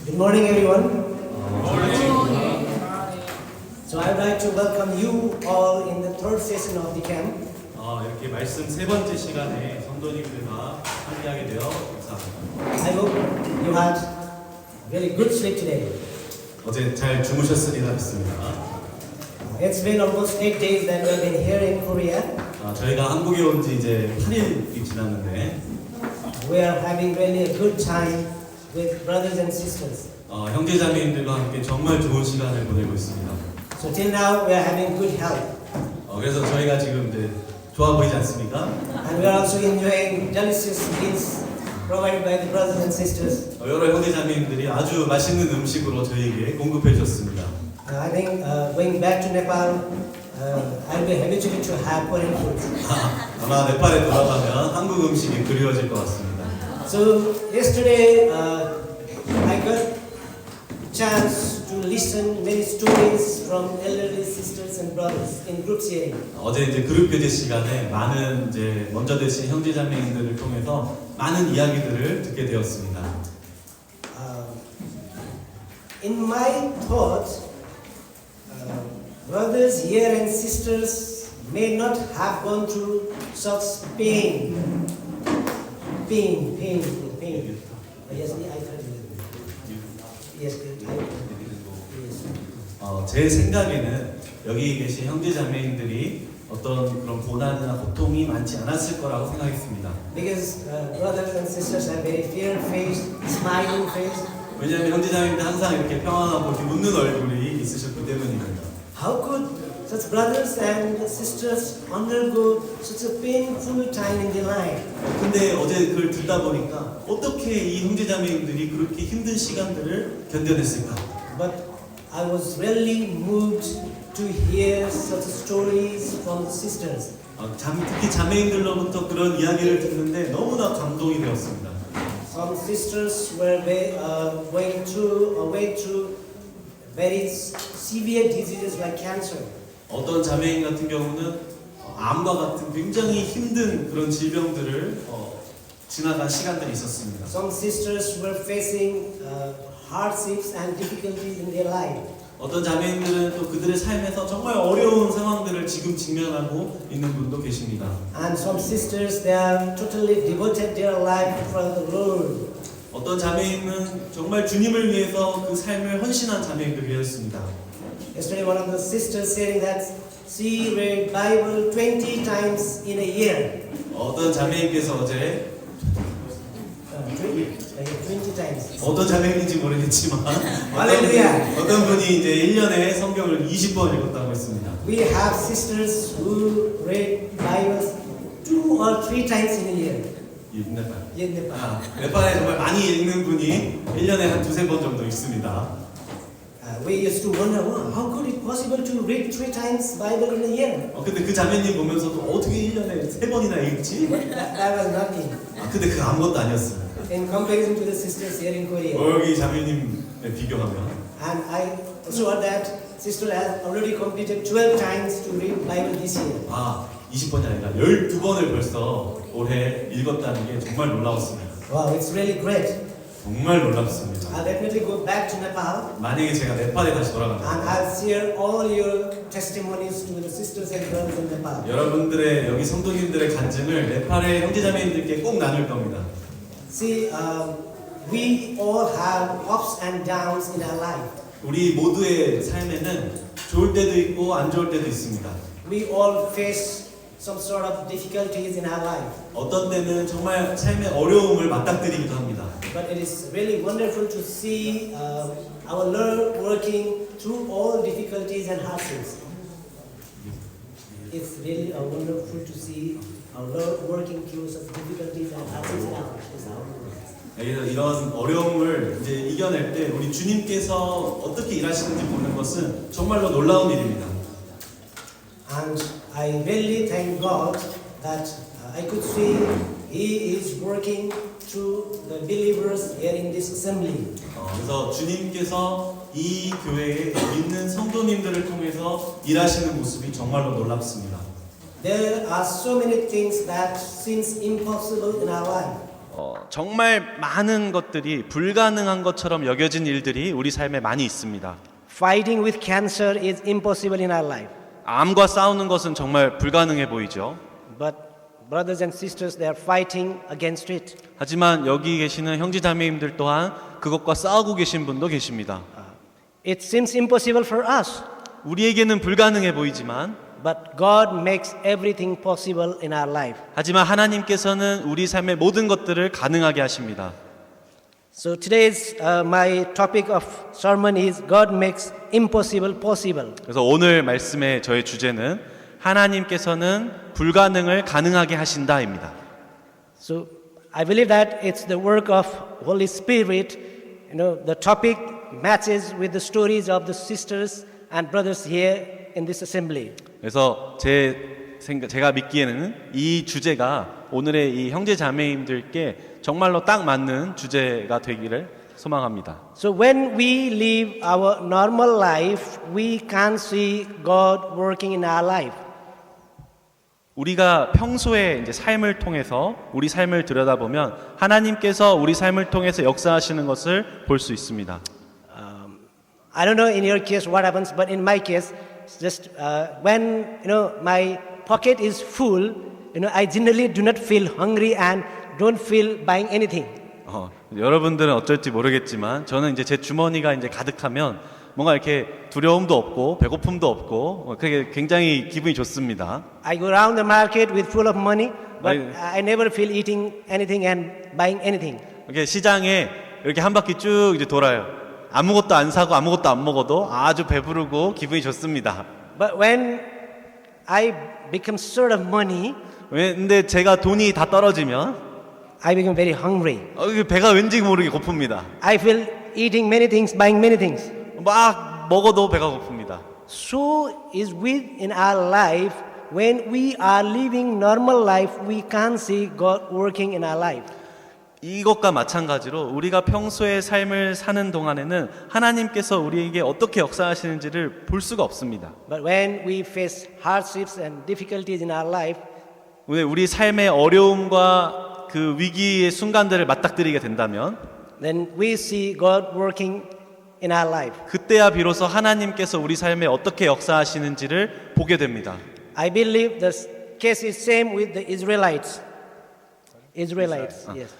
Good morning, everyone. So I would like to welcome you all in the third session of the camp. 이렇게 말씀 세 번째 시간에 성도님들과 함께하게 되어 감사합니다. I hope you had really good sleep today. 어제 잘 주무셨으리라 믿습니다. It's been almost 8 days that we've been here in Korea. 저희가 한국에 온 지 이제 8일이 지났는데 We are having really a good time with brothers and sisters. 형제자매님들과 함께 정말 좋은 시간을 보내고 있습니다. So till now we are having good health. 그래서 저희가 지금 이제 좋아 보이지 않습니까? And we are also enjoying delicious meals provided by the brothers and sisters. 여러 형제자매님들이 아주 맛있는 음식으로 저희에게 공급해 주셨습니다. I think going back to Nepal, I'll be habituated to have Korean food. 아마 네팔에 돌아가면 한국 음식이 그리워질 것 같습니다. So yesterday I got a chance to listen many stories from elderly sisters and brothers in group sharing. 어제 이제 그룹 교제 시간에 많은 이제 먼저 되신 형제자매님들을 통해서 많은 이야기들을 듣게 되었습니다. In my thought, brothers here and sisters may not have gone through such pain. Yes, I heard it. Yes, 제 생각에는 여기 계신 형제자매님들이 어떤 그런 고난이나 고통이 많지 않았을 거라고 생각했습니다. Because brothers and sisters have very fair face, smiling face. 왜냐하면 형제자매님들 항상 이렇게 평안하고 이렇게 웃는 얼굴이 있으셨기 때문입니다. How could such brothers and sisters undergo such a painful time in their life? 근데 어제 그걸 듣다 보니까 어떻게 이 형제자매님들이 그렇게 힘든 시간들을 견뎌냈을까? But I was really moved to hear such stories from the sisters. 특히 자매님들로부터 그런 이야기를 듣는데 너무나 감동이 되었습니다. Some sisters were going through very severe diseases like cancer. 어떤 자매인 같은 경우는 암과 같은 굉장히 힘든 그런 질병들을 지나간 시간들이 있었습니다. Some sisters were facing hardships and difficulties in their life. 어떤 자매님들은 또 그들의 삶에서 정말 어려운 상황들을 지금 직면하고 있는 분도 계십니다. And some sisters, they are totally devoted their life for the Lord. 어떤 자매님은 정말 주님을 위해서 그 삶을 헌신한 자매님들이 되었습니다. Yesterday, one of the sisters saying that she read Bible 20 times in a year. 어떤 자매님께서 어제 20 times. 어떤 자매님인지 모르겠지만 할렐루야. 어떤 분이 이제 1년에 성경을 20번 읽었다고 했습니다. We have sisters who read Bibles 2 or 3 times in a year. 네팔. 네팔에 정말 많이 읽는 분이 1년에 한 2-3번 정도 읽습니다. We used to wonder, how could it possible to read 3 times Bible in a year? 근데 그 자매님 보면서도 어떻게 1년에 3번이나 읽지? That was nothing. 근데 그 아무것도 아니었어요. In comparison to the sisters here in Korea. 여기 자매님에 비교하면. And I saw that sister has already completed 12 times to read Bible this year. 20번이 아니라 12번을 벌써 올해 읽었다는 게 정말 놀라웠습니다. Wow, it's really great. 정말 놀랍습니다. I'll definitely go back to Nepal 만약에 제가 네팔에 다시 돌아간다면 and I'll share all your testimonies to the sisters and brothers in Nepal. 여러분들의 여기 성도님들의 간증을 네팔의 형제자매님들께 꼭 나눌 겁니다. See, we all have ups and downs in our life. 우리 모두의 삶에는 좋을 때도 있고 안 좋을 때도 있습니다. We all face some sort of difficulties in our life. 어떤 때는 정말 삶의 어려움을 맞닥뜨리기도 합니다. But it is really wonderful to see our Lord working through all difficulties and hardships. It's really wonderful to see our Lord working through such difficulties and hardships in our lives. 이런 어려움을 이제 이겨낼 때 우리 주님께서 어떻게 일하시는지 보는 것은 정말로 놀라운 일입니다. And I really thank God that I could see He is working through the believers here in this assembly. 그래서 주님께서 이 교회에 있는 성도님들을 통해서 일하시는 모습이 정말로 놀랍습니다. There are so many things that seems impossible in our life. 정말 많은 것들이 불가능한 것처럼 여겨진 일들이 우리 삶에 많이 있습니다. Fighting with cancer is impossible in our life. 암과 싸우는 것은 정말 불가능해 보이죠. But brothers and sisters, they are fighting against it. 하지만 여기 계시는 형제 자매님들 또한 그것과 싸우고 계신 분도 계십니다. It seems impossible for us, 우리에게는 불가능해 보이지만 but God makes everything possible in our life. 하지만 하나님께서는 우리 삶의 모든 것들을 가능하게 하십니다. So today's my topic of sermon is God makes impossible possible. 그래서 오늘 말씀의 저의 주제는 하나님께서는 불가능을 가능하게 하신다입니다. So I believe that it's the work of Holy Spirit. You know, the topic matches with the stories of the sisters and brothers here in this assembly. 그래서 제가 믿기에는 이 주제가 오늘의 이 형제 자매님들께 정말로 딱 맞는 주제가 되기를 소망합니다. So when we live our normal life, we can see God working in our life. 우리가 평소에 이제 삶을 통해서 우리 삶을 들여다보면 하나님께서 우리 삶을 통해서 역사하시는 것을 볼 수 있습니다. I don't know in your case what happens, but in my case, just when my pocket is full, I generally do not feel hungry and don't feel buying anything. 여러분들은 어쩔지 모르겠지만 저는 이제 제 주머니가 이제 가득하면 뭔가 이렇게 두려움도 없고 배고픔도 없고 그게 굉장히 기분이 좋습니다. I go around the market with full of money, but I never feel eating anything and buying anything. 이렇게 시장에 이렇게 한 바퀴 쭉 이제 돌아요. 아무것도 안 사고 아무것도 안 먹어도 아주 배부르고 기분이 좋습니다. But when I become short of money, 근데 제가 돈이 다 떨어지면 I become very hungry. 배가 왠지 모르게 고픕니다. I feel eating many things, buying many things. 막 먹어도 배가 고픕니다. So is in our life. When we are living normal life, we can see God working in our life. 이것과 마찬가지로 우리가 평소에 삶을 사는 동안에는 하나님께서 우리에게 어떻게 역사하시는지를 볼 수가 없습니다. But when we face hardships and difficulties in our life, 우리 삶의 어려움과 그 위기의 순간들을 맞닥뜨리게 된다면 then we see God working in our life. 그때야 비로소 하나님께서 우리 삶에 어떻게 역사하시는지를 보게 됩니다. I believe the case is same with the Israelites. Yes.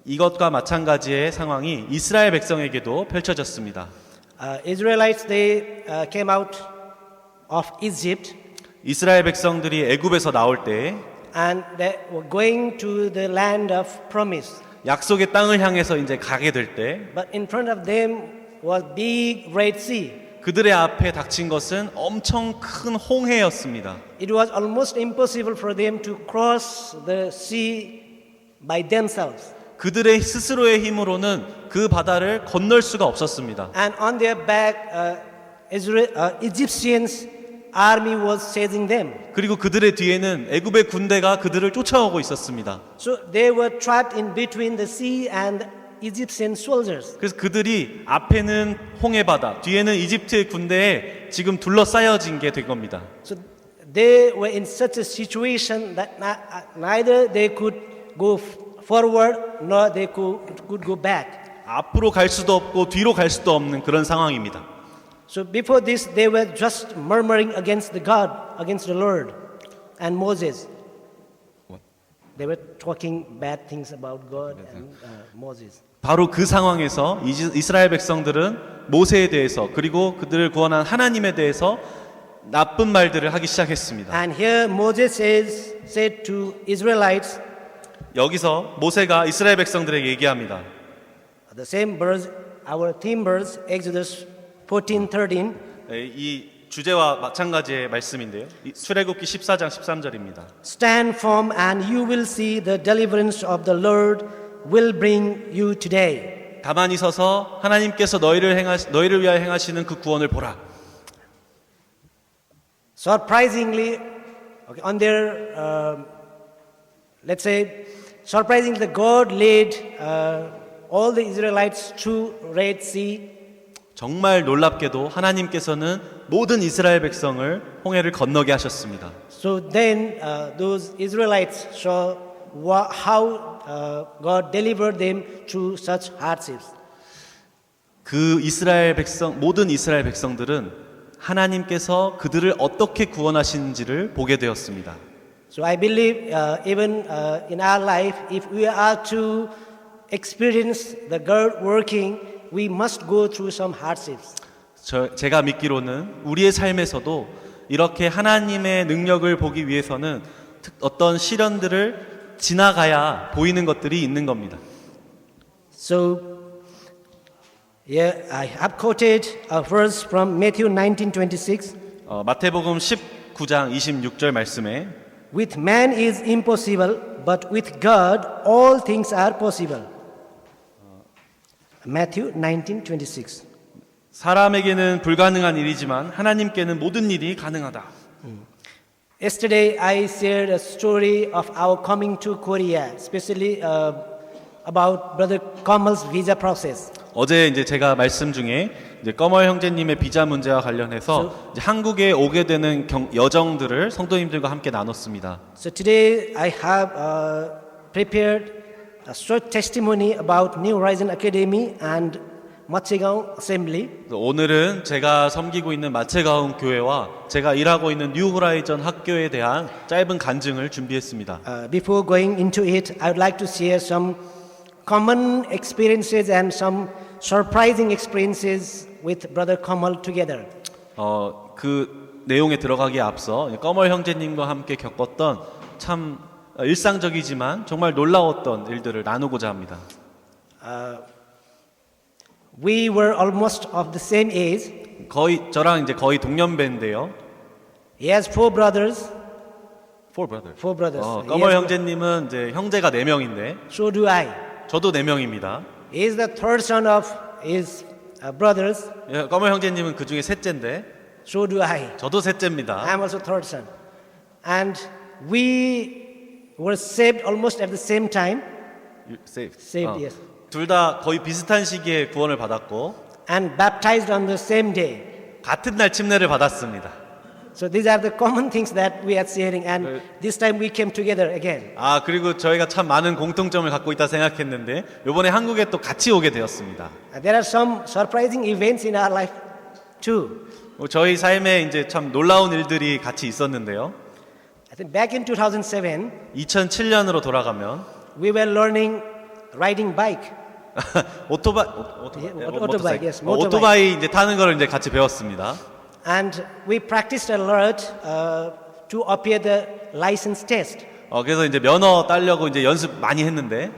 이것과 마찬가지의 상황이 이스라엘 백성에게도 펼쳐졌습니다. Israelites they came out of Egypt. 이스라엘 백성들이 애굽에서 나올 때 And they were going to the land of promise. 약속의 땅을 향해서 이제 가게 될 때 But in front of them was big Red Sea. 그들의 앞에 닥친 것은 엄청 큰 홍해였습니다. It was almost impossible for them to cross the sea by themselves. 그들의 스스로의 힘으로는 그 바다를 건널 수가 없었습니다. And on their back, Egyptians army was chasing them. 그리고 그들의 뒤에는 애굽의 군대가 그들을 쫓아오고 있었습니다. So they were trapped in between the sea and Egyptian soldiers. 그래서 그들이 앞에는 홍해 바다, 뒤에는 이집트의 군대에 지금 둘러싸여진 게 된 겁니다. So they were in such a situation that neither they could go forward nor they could go back. 앞으로 갈 수도 없고 뒤로 갈 수도 없는 그런 상황입니다. So before this, they were just murmuring against the God, against the Lord and Moses. What? They were talking bad things about God and Moses. 바로 그 상황에서 이스라엘 백성들은 모세에 대해서 그리고 그들을 구원한 하나님에 대해서 나쁜 말들을 하기 시작했습니다. And here Moses said to Israelites, 여기서 모세가 이스라엘 백성들에게 얘기합니다. the same verse, our theme verse, Exodus 14:13. 이 주제와 마찬가지의 말씀인데요. 출애굽기 14장 13절입니다. Stand firm and you will see the deliverance of the Lord will bring you today. 가만히 서서 하나님께서 너희를 위하여 행하시는 그 구원을 보라. Surprisingly, on their, let's say, surprisingly, God led all the Israelites through Red Sea. 정말 놀랍게도 하나님께서는 모든 이스라엘 백성을 홍해를 건너게 하셨습니다. So then those Israelites saw how God delivered them through such hardships. 그 이스라엘 백성, 모든 이스라엘 백성들은 하나님께서 그들을 어떻게 구원하시는지를 보게 되었습니다. So I believe even in our life, if we are to experience the God working, we must go through some hardships. 제가 믿기로는 우리의 삶에서도 이렇게 하나님의 능력을 보기 위해서는 어떤 시련들을 지나가야 보이는 것들이 있는 겁니다. So yeah, I have quoted a verse from Matthew 19:26. 마태복음 19장 26절 말씀에 With man is impossible, but with God all things are possible. Matthew 19:26. 사람에게는 불가능한 일이지만 하나님께는 모든 일이 가능하다. Yesterday I shared a story of our coming to Korea, especially about Brother Kamal's visa process. 어제 이제 제가 말씀 중에 이제 꺼머 형제님의 비자 문제와 관련해서 이제 한국에 오게 되는 여정들을 성도님들과 함께 나눴습니다. So today I have prepared a short testimony about New Horizon Academy and 마체가운 Assembly. 오늘은 제가 섬기고 있는 마체가운 교회와 제가 일하고 있는 뉴 호라이전 학교에 대한 짧은 간증을 준비했습니다. Before going into it, I would like to share some common experiences and some surprising experiences with Brother Kamal together. 그 내용에 들어가기에 앞서 꺼머 형제님과 함께 겪었던 참 일상적이지만 정말 놀라웠던 일들을 나누고자 합니다. We were almost of the same age. 저랑 이제 거의 동년배인데요. He has four brothers. Four brothers. Four brothers. 꺼머 형제님은 이제 형제가 4명인데 So do I. 저도 4명입니다. He is the third son of his brothers. 꺼머 형제님은 그 중에 셋째인데 So do I. 저도 셋째입니다. I am also third son. And we were saved almost at the same time. Saved, yes. 둘 다 거의 비슷한 시기에 구원을 받았고 And baptized on the same day. 같은 날 침례를 받았습니다. So these are the common things that we are sharing. And this time we came together again. 그리고 저희가 참 많은 공통점을 갖고 있다 생각했는데 이번에 한국에 또 같이 오게 되었습니다. There are some surprising events in our life too. 저희 삶에 이제 참 놀라운 일들이 같이 있었는데요. I think back in 2007, 2007년으로 돌아가면 we were learning riding bike. 오토바이, yes, 오토바이 이제 타는 거를 이제 같이 배웠습니다. And we practiced a lot to appear the license test. 그래서 이제 면허 따려고 이제 연습 많이 했는데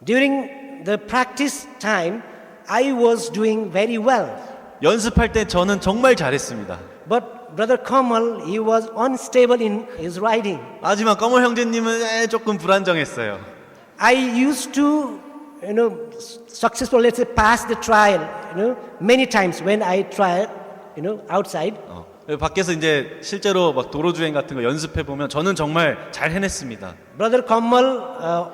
During the practice time, I was doing very well. 연습할 때 저는 정말 잘했습니다. But Brother Kamal, he was unstable in his riding. 하지만 꺼머 형제님은 조금 불안정했어요. I used to, successfully, let's say, pass the trial, many times when I tried, outside. 밖에서 이제 실제로 막 도로 주행 같은 거 연습해 보면 저는 정말 잘 해냈습니다. Brother Kamal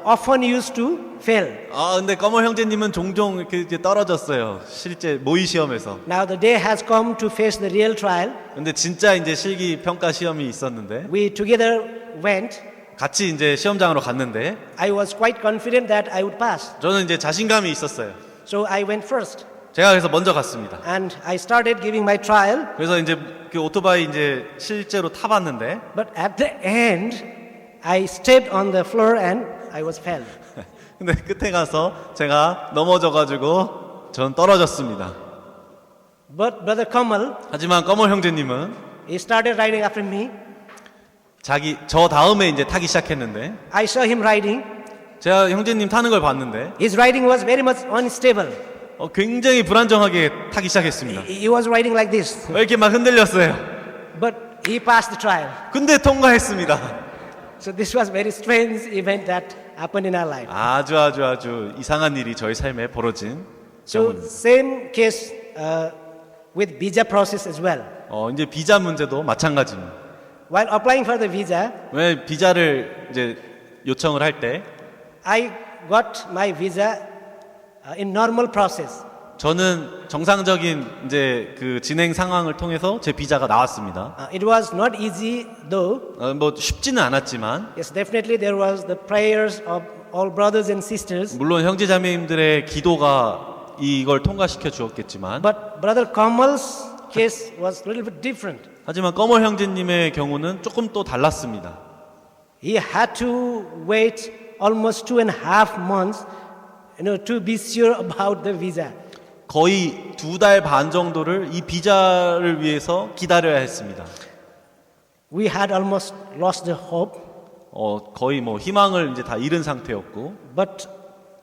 often used to fail. 근데 꺼머 형제님은 종종 이렇게 이제 떨어졌어요. 실제 모의 시험에서. Now the day has come to face the real trial. 근데 진짜 이제 실기 평가 시험이 있었는데 We together went. 같이 이제 시험장으로 갔는데 I was quite confident that I would pass. 저는 이제 자신감이 있었어요. So I went first. 제가 그래서 먼저 갔습니다. And I started giving my trial. 그래서 이제 그 오토바이 이제 실제로 타봤는데 But at the end, I stepped on the floor and I was fell. 근데 끝에 가서 제가 넘어져가지고 전 떨어졌습니다. But Brother Kamal, 하지만 꺼머 형제님은 he started riding after me. 저 다음에 이제 타기 시작했는데 I saw him riding. 제가 형제님 타는 걸 봤는데 His riding was very much unstable. 굉장히 불안정하게 타기 시작했습니다. He was riding like this. 이렇게 막 흔들렸어요. But he passed the trial. 근데 통과했습니다. So this was very strange event that happened in our life. 아주 이상한 일이 저희 삶에 벌어진 So 경우입니다. same case with visa process as well. 이제 비자 문제도 마찬가지입니다. While applying for the visa, 왜 비자를 이제 요청을 할 때 I got my visa in normal process. 저는 정상적인 이제 그 진행 상황을 통해서 제 비자가 나왔습니다. It was not easy though. 뭐 쉽지는 않았지만 Yes, definitely there was the prayers of all brothers and sisters. 물론 형제자매님들의 기도가 이걸 통과시켜 주었겠지만 But Brother Kamal's case was a little bit different. 하지만 꺼머 형제님의 경우는 조금 또 달랐습니다. He had to wait almost 2.5 months, to be sure about the visa. 거의 2달 반 정도를 이 비자를 위해서 기다려야 했습니다. We had almost lost the hope, 거의 뭐 희망을 이제 다 잃은 상태였고, but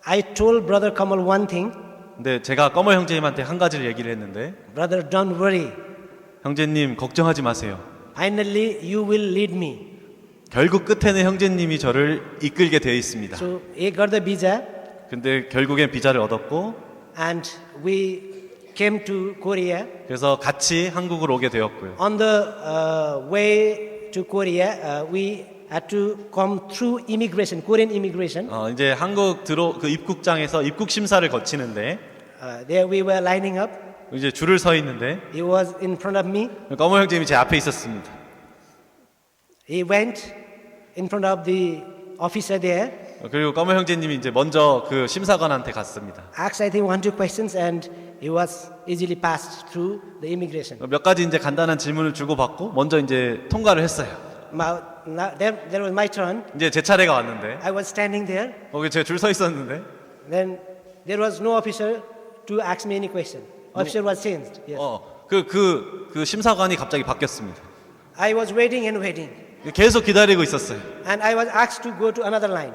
I told Brother Kamal one thing. 근데 제가 꺼머 형제님한테 한 가지를 얘기를 했는데, Brother, don't worry. 형제님 걱정하지 마세요. Finally, you will lead me. 결국 끝에는 형제님이 저를 이끌게 되어 있습니다. So he got the visa, 근데 결국엔 비자를 얻었고, and we came to Korea. 그래서 같이 한국으로 오게 되었고요. On the way to Korea, we had to come through immigration, Korean immigration. 이제 한국 그 입국장에서 입국 심사를 거치는데, There we were lining up. 이제 줄을 서 있는데, He was in front of me. 꺼머 형제님이 제 앞에 있었습니다. He went in front of the officer there, 그리고 꺼머 형제님이 이제 먼저 그 심사관한테 갔습니다. asked I think 1-2 questions, and he was easily passed through the immigration. 몇 가지 이제 간단한 질문을 주고받고 먼저 이제 통과를 했어요. Now there was my turn. 이제 제 차례가 왔는데 I was standing there. 거기 제가 줄 서 있었는데 Then there was no officer to ask me any question. Officer was changed. Yes. 그 심사관이 갑자기 바뀌었습니다. I was waiting and waiting, 계속 기다리고 있었어요. and I was asked to go to another line.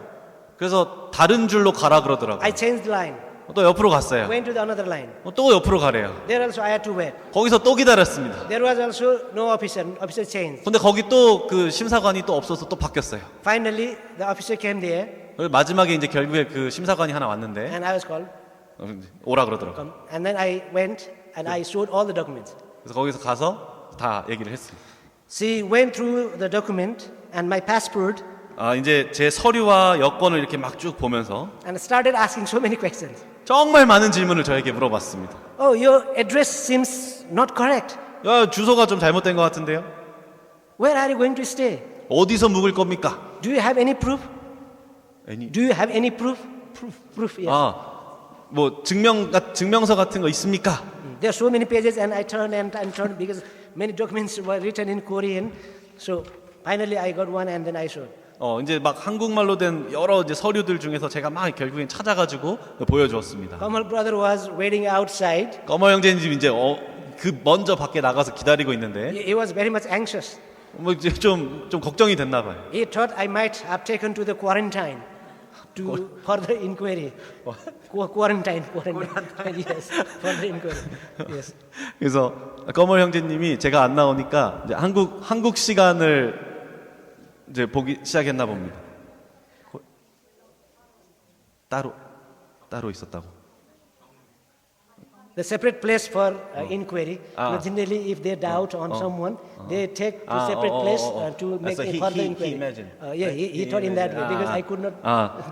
그래서 다른 줄로 가라 그러더라고요. I changed line, 또 옆으로 갔어요. went to the another line. 또 옆으로 가래요. There also I had to wait. 거기서 또 기다렸습니다. There was also no officer. Officer changed. 근데 거기 또 그 심사관이 또 없어서 또 바뀌었어요. Finally, the officer came there, 그리고 마지막에 이제 결국에 그 심사관이 하나 왔는데 and I was called. 오라 그러더라고요. Come. And then I went and I showed all the documents. 그래서 거기서 가서 다 얘기를 했습니다. She went through the document and my passport 이제 제 서류와 여권을 이렇게 막 쭉 보면서 and started asking so many questions. 정말 많은 질문을 저에게 물어봤습니다. Oh, your address seems not correct. 야, 주소가 좀 잘못된 것 같은데요? Where are you going to stay? 어디서 묵을 겁니까? Do you have any proof? 아니, Do you have any proof? Proof, yes. 뭐 증명서 같은 거 있습니까? There are so many pages, and I turned because many documents were written in Korean. So finally, I got one, and then I showed. 이제 막 한국말로 된 여러 이제 서류들 중에서 제가 막 결국엔 찾아가지고 보여주었습니다. Kamal brother was waiting outside. 꺼머 형제님 이제 그 먼저 밖에 나가서 기다리고 있는데 He was very much anxious. 뭐 이제 좀 걱정이 됐나 봐요. He thought I might have taken to the quarantine to further inquiry. Quarantine. Yes, further inquiry. Yes. 그래서 꺼머 형제님이 제가 안 나오니까 이제 한국 시간을 이제 보기 시작했나 봅니다. 따로 있었다고. The separate place for inquiry. Generally, if they doubt on someone, they take to separate place to make So a further inquiry. he imagined. Yeah, he thought in that way because I could not.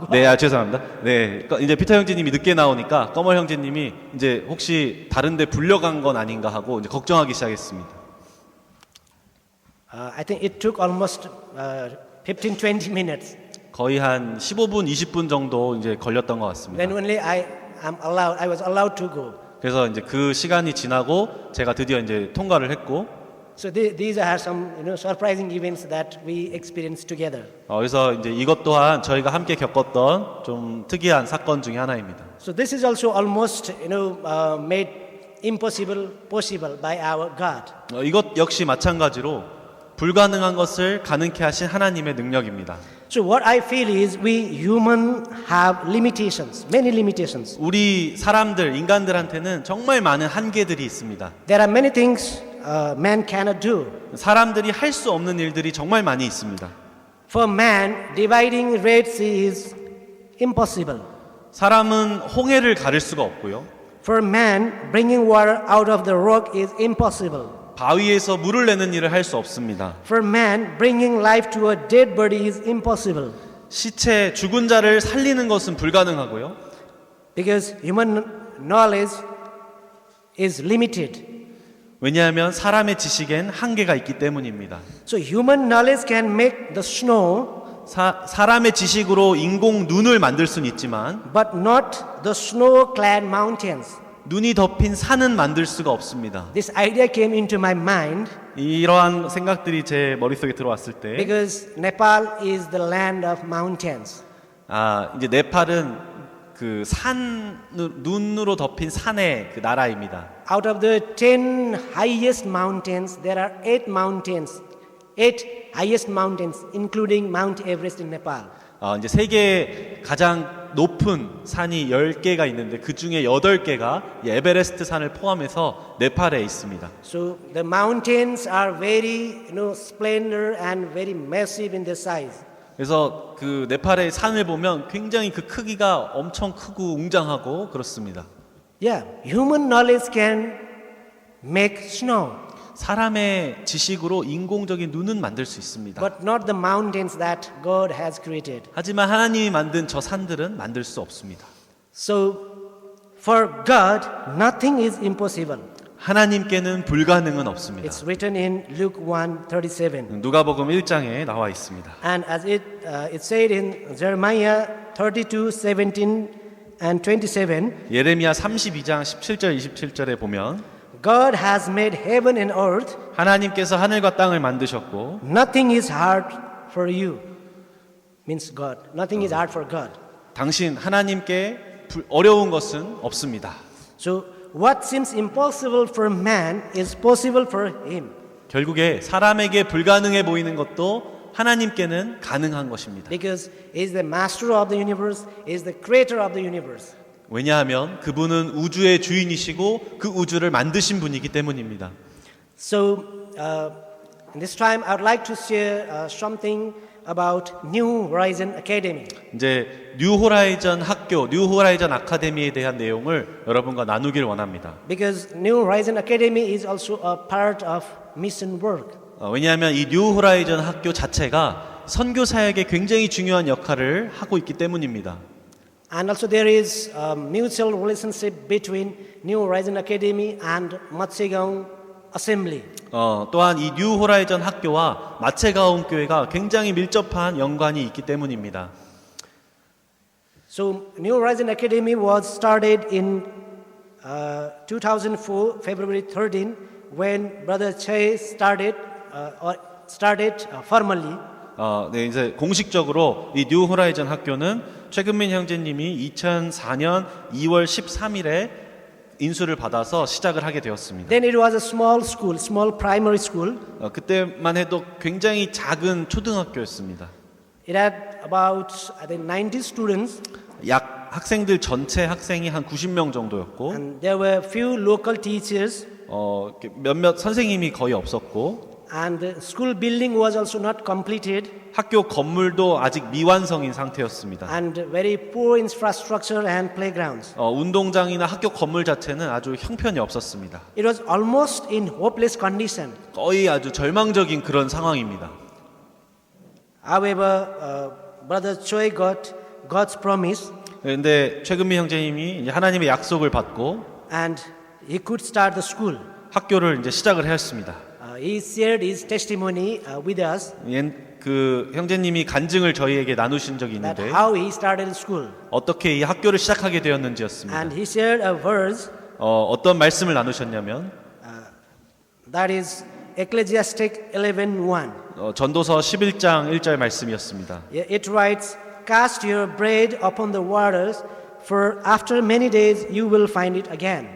네, 죄송합니다. 네, 이제 피터 형제님이 늦게 나오니까 꺼머 형제님이 이제 혹시 다른데 불려간 건 아닌가 하고 이제 걱정하기 시작했습니다. I think it took almost 15-20 minutes. 거의 한 15분, 20분 정도 이제 걸렸던 것 같습니다. Then only I was allowed to go. 그래서 이제 그 시간이 지나고 제가 드디어 이제 통과를 했고, So these are some surprising events that we experienced together. 그래서 이제 이것 또한 저희가 함께 겪었던 좀 특이한 사건 중에 하나입니다. So this is also almost made impossible possible by our God. 이것 역시 마찬가지로 불가능한 것을 가능케 하신 하나님의 능력입니다. So what I feel is we human have limitations, many limitations. 우리 사람들, 인간들한테는 정말 많은 한계들이 있습니다. There are many things man cannot do. 사람들이 할 수 없는 일들이 정말 많이 있습니다. For man, dividing Red Sea is impossible. 사람은 홍해를 가를 수가 없고요. For man, bringing water out of the rock is impossible. 바위에서 물을 내는 일을 할 수 없습니다. For man, bringing life to a dead body is impossible. 시체, 죽은 자를 살리는 것은 불가능하고요. Because human knowledge is limited. 왜냐하면 사람의 지식엔 한계가 있기 때문입니다. So human knowledge can make the snow 사람의 지식으로 인공 눈을 만들 수는 있지만 but not the snow-clad mountains. 눈이 덮인 산은 만들 수가 없습니다. This idea came into my mind 이러한 생각들이 제 머릿속에 들어왔을 때 because Nepal is the land of mountains. 이제 네팔은 그 눈으로 덮인 산의 그 나라입니다. Out of the 10 highest mountains, there are 8 mountains, 8 highest mountains, including Mount Everest in Nepal. 이제 세계 가장 높은 산이 10개가 있는데 그 중에 8개가 에베레스트 산을 포함해서 네팔에 있습니다. So the mountains are very, splendor and very massive in their size. 그래서 그 네팔의 산을 보면 굉장히 그 크기가 엄청 크고 웅장하고 그렇습니다. Yeah, human knowledge can make snow, 사람의 지식으로 인공적인 눈은 만들 수 있습니다. but not the mountains that God has created. 하지만 하나님이 만든 저 산들은 만들 수 없습니다. So for God, nothing is impossible. 하나님께는 불가능은 없습니다. It's written in Luke 1:37. 누가복음 1장에 나와 있습니다. And as it said in Jeremiah 32:17 and 27, 예레미야 32장 17절 27절에 보면 God has made heaven and earth. 하나님께서 하늘과 땅을 만드셨고 Nothing is hard for you. Means God. Nothing is hard for God. 당신 하나님께 어려운 것은 없습니다. So what seems impossible for man is possible for him. 결국에 사람에게 불가능해 보이는 것도 하나님께는 가능한 것입니다. Because he is the master of the universe, he is the creator of the universe. 왜냐하면 그분은 우주의 주인이시고 그 우주를 만드신 분이기 때문입니다. So in this time I would like to share something about New Horizon Academy. 이제 뉴 호라이전 학교, 뉴 호라이전 아카데미에 대한 내용을 여러분과 나누길 원합니다. Because New Horizon Academy is also a part of mission work. 왜냐하면 이 뉴 호라이전 학교 자체가 선교 사역에 굉장히 중요한 역할을 하고 있기 때문입니다. And also there is a mutual relationship between New Horizon Academy and Matsegaon Assembly. 또한 이 뉴 호라이전 학교와 마체가온 교회가 굉장히 밀접한 연관이 있기 때문입니다. So New Horizon Academy was started in 2004, February 13, when Brother Che started formally. 네, 이제 공식적으로 이 뉴 호라이전 학교는 최근민 형제님이 2004년 2월 13일에 인수를 받아서 시작을 하게 되었습니다. Then it was a small school, small primary school. 그때만 해도 굉장히 작은 초등학교였습니다. It had about, I think, 90 students. 약 학생들 전체 학생이 한 90명 정도였고, And there were few local teachers. 몇몇 선생님이 거의 없었고, And the school building was also not completed. 학교 건물도 아직 미완성인 상태였습니다. And very poor infrastructure and playgrounds. 운동장이나 학교 건물 자체는 아주 형편이 없었습니다. It was almost in hopeless condition. 거의 아주 절망적인 그런 상황입니다. However, Brother Choi got God's promise, 그런데 최근미 형제님이 이제 하나님의 약속을 받고 and he could start the school. 학교를 이제 시작을 했습니다. He shared his testimony with us 그 형제님이 간증을 저희에게 나누신 적이 that 있는데 how he started the school. 어떻게 이 학교를 시작하게 되었는지였습니다. And he shared a verse 어떤 말씀을 나누셨냐면 that is Ecclesiastic 11:1. 전도서 11장 1절 말씀이었습니다. It writes, "Cast your bread upon the waters, for after many days you will find it again."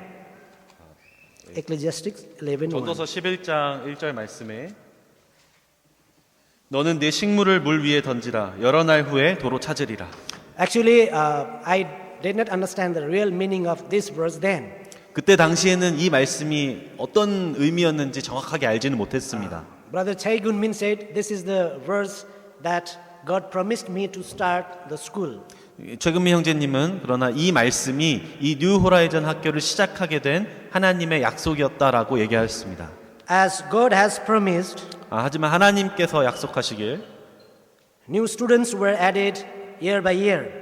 Ecclesiastic 11:1. 전도서 11장 1절 말씀에 너는 내 식물을 물 위에 던지라 여러 날 후에 도로 찾으리라. Actually, I did not understand the real meaning of this verse then. 그때 당시에는 이 말씀이 어떤 의미였는지 정확하게 알지는 못했습니다. Brother Chai Gun-min said, "This is the verse that God promised me to start the school." 최근미 형제님은 그러나 이 말씀이 이 뉴 호라이전 학교를 시작하게 된 하나님의 약속이었다라고 얘기하였습니다. As God has promised, 하지만 하나님께서 약속하시길 new students were added year by year.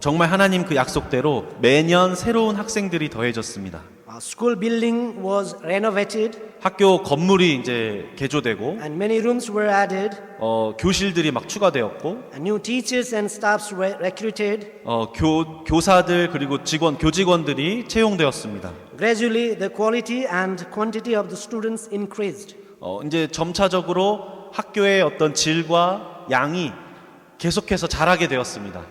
정말 하나님 그 약속대로 매년 새로운 학생들이 더해졌습니다. School building was renovated 학교 건물이 이제 개조되고 and many rooms were added. 교실들이 막 추가되었고 And new teachers and staffs were recruited. 교사들 그리고 교직원들이 채용되었습니다. Gradually, the quality and quantity of the students increased. 이제 점차적으로 학교의 어떤 질과 양이 계속해서 자라게 되었습니다.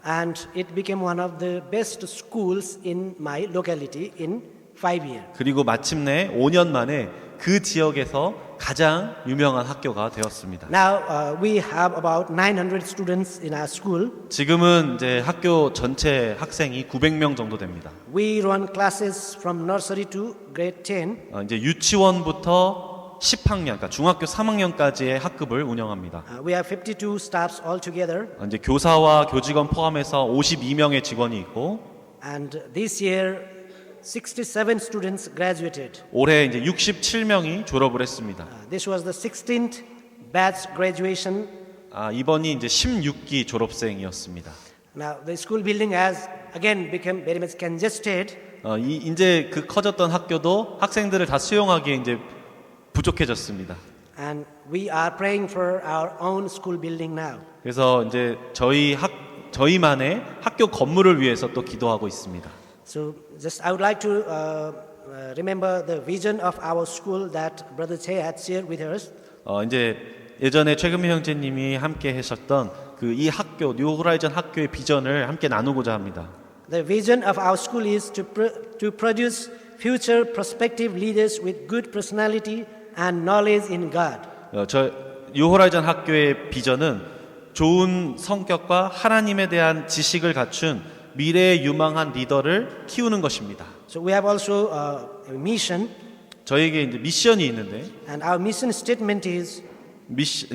And it became one of the best schools in my locality in 5 years. 그리고 마침내 5년 만에 그 지역에서 가장 유명한 학교가 되었습니다. Now we have about 900 students in our school. 지금은 이제 학교 전체 학생이 900명 정도 됩니다. We run classes from nursery to grade 10. 이제 유치원부터 10학년, 그러니까 중학교 3학년까지의 학급을 운영합니다. We have 52 staffs altogether. 이제 교사와 교직원 포함해서 52명의 직원이 있고, And this year, 67 students graduated. 올해 이제 67명이 졸업을 했습니다. This was the 16th batch graduation. 이번이 이제 16기 졸업생이었습니다. Now the school building has again become very much congested. 이제 그 커졌던 학교도 학생들을 다 수용하기에 이제 부족해졌습니다. And we are praying for our own school building now. 그래서 이제 저희만의 학교 건물을 위해서 또 기도하고 있습니다. So just I would like to remember the vision of our school that Brother Che had shared with us. 이제 예전에 최금민 형제님이 함께 하셨던 그 이 학교 뉴 호라이즌 학교의 비전을 함께 나누고자 합니다. The vision of our school is to produce future prospective leaders with good personality and knowledge in God. 뉴 호라이즌 학교의 비전은 좋은 성격과 하나님에 대한 지식을 갖춘 미래에 유망한 리더를 키우는 것입니다. So we have also a mission, 저에게 이제 미션이 있는데 and our mission statement is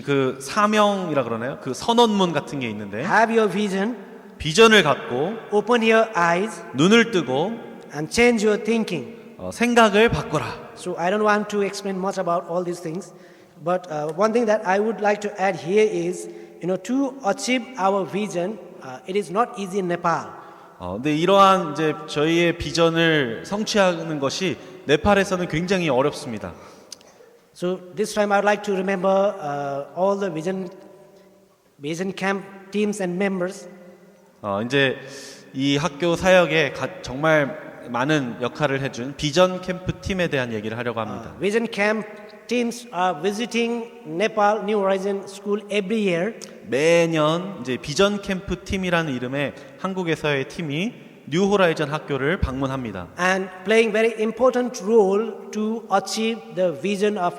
그 사명이라 그러나요? 그 선언문 같은 게 있는데 have your vision, 비전을 갖고 open your eyes, 눈을 뜨고 and change your thinking. 생각을 바꿔라. So I don't want to explain much about all these things, but one thing that I would like to add here is, to achieve our vision, it is not easy in Nepal. 근데 이러한 이제 저희의 비전을 성취하는 것이 네팔에서는 굉장히 어렵습니다. So this time I would like to remember all the vision camp teams and members. 이제 이 학교 사역에 정말 많은 역할을 해준 비전 캠프 팀에 대한 얘기를 하려고 합니다. Vision camp teams are visiting Nepal New Horizon School every year. 매년 이제 비전 캠프 팀이라는 이름의 한국에서의 팀이 뉴 호라이즌 학교를 방문합니다. And playing very important role to achieve the vision of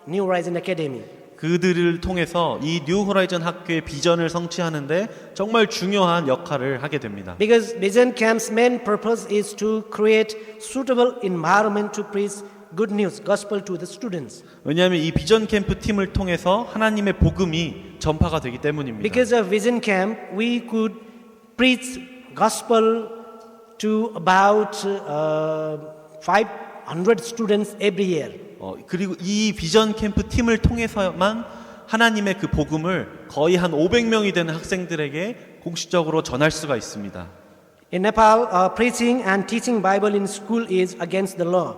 New Horizon Academy. 그들을 통해서 이 뉴 호라이즌 학교의 비전을 성취하는데 정말 중요한 역할을 하게 됩니다. Because Vision Camp's main purpose is to create suitable environment to preach good news, gospel to the students. 왜냐하면 이 비전 캠프 팀을 통해서 하나님의 복음이 전파가 되기 때문입니다. Because of Vision Camp, we could preach gospel to about 500 students every year. 그리고 이 비전 캠프 팀을 통해서만 하나님의 그 복음을 거의 한 500명이 되는 학생들에게 공식적으로 전할 수가 있습니다. In Nepal, preaching and teaching Bible in school is against the law.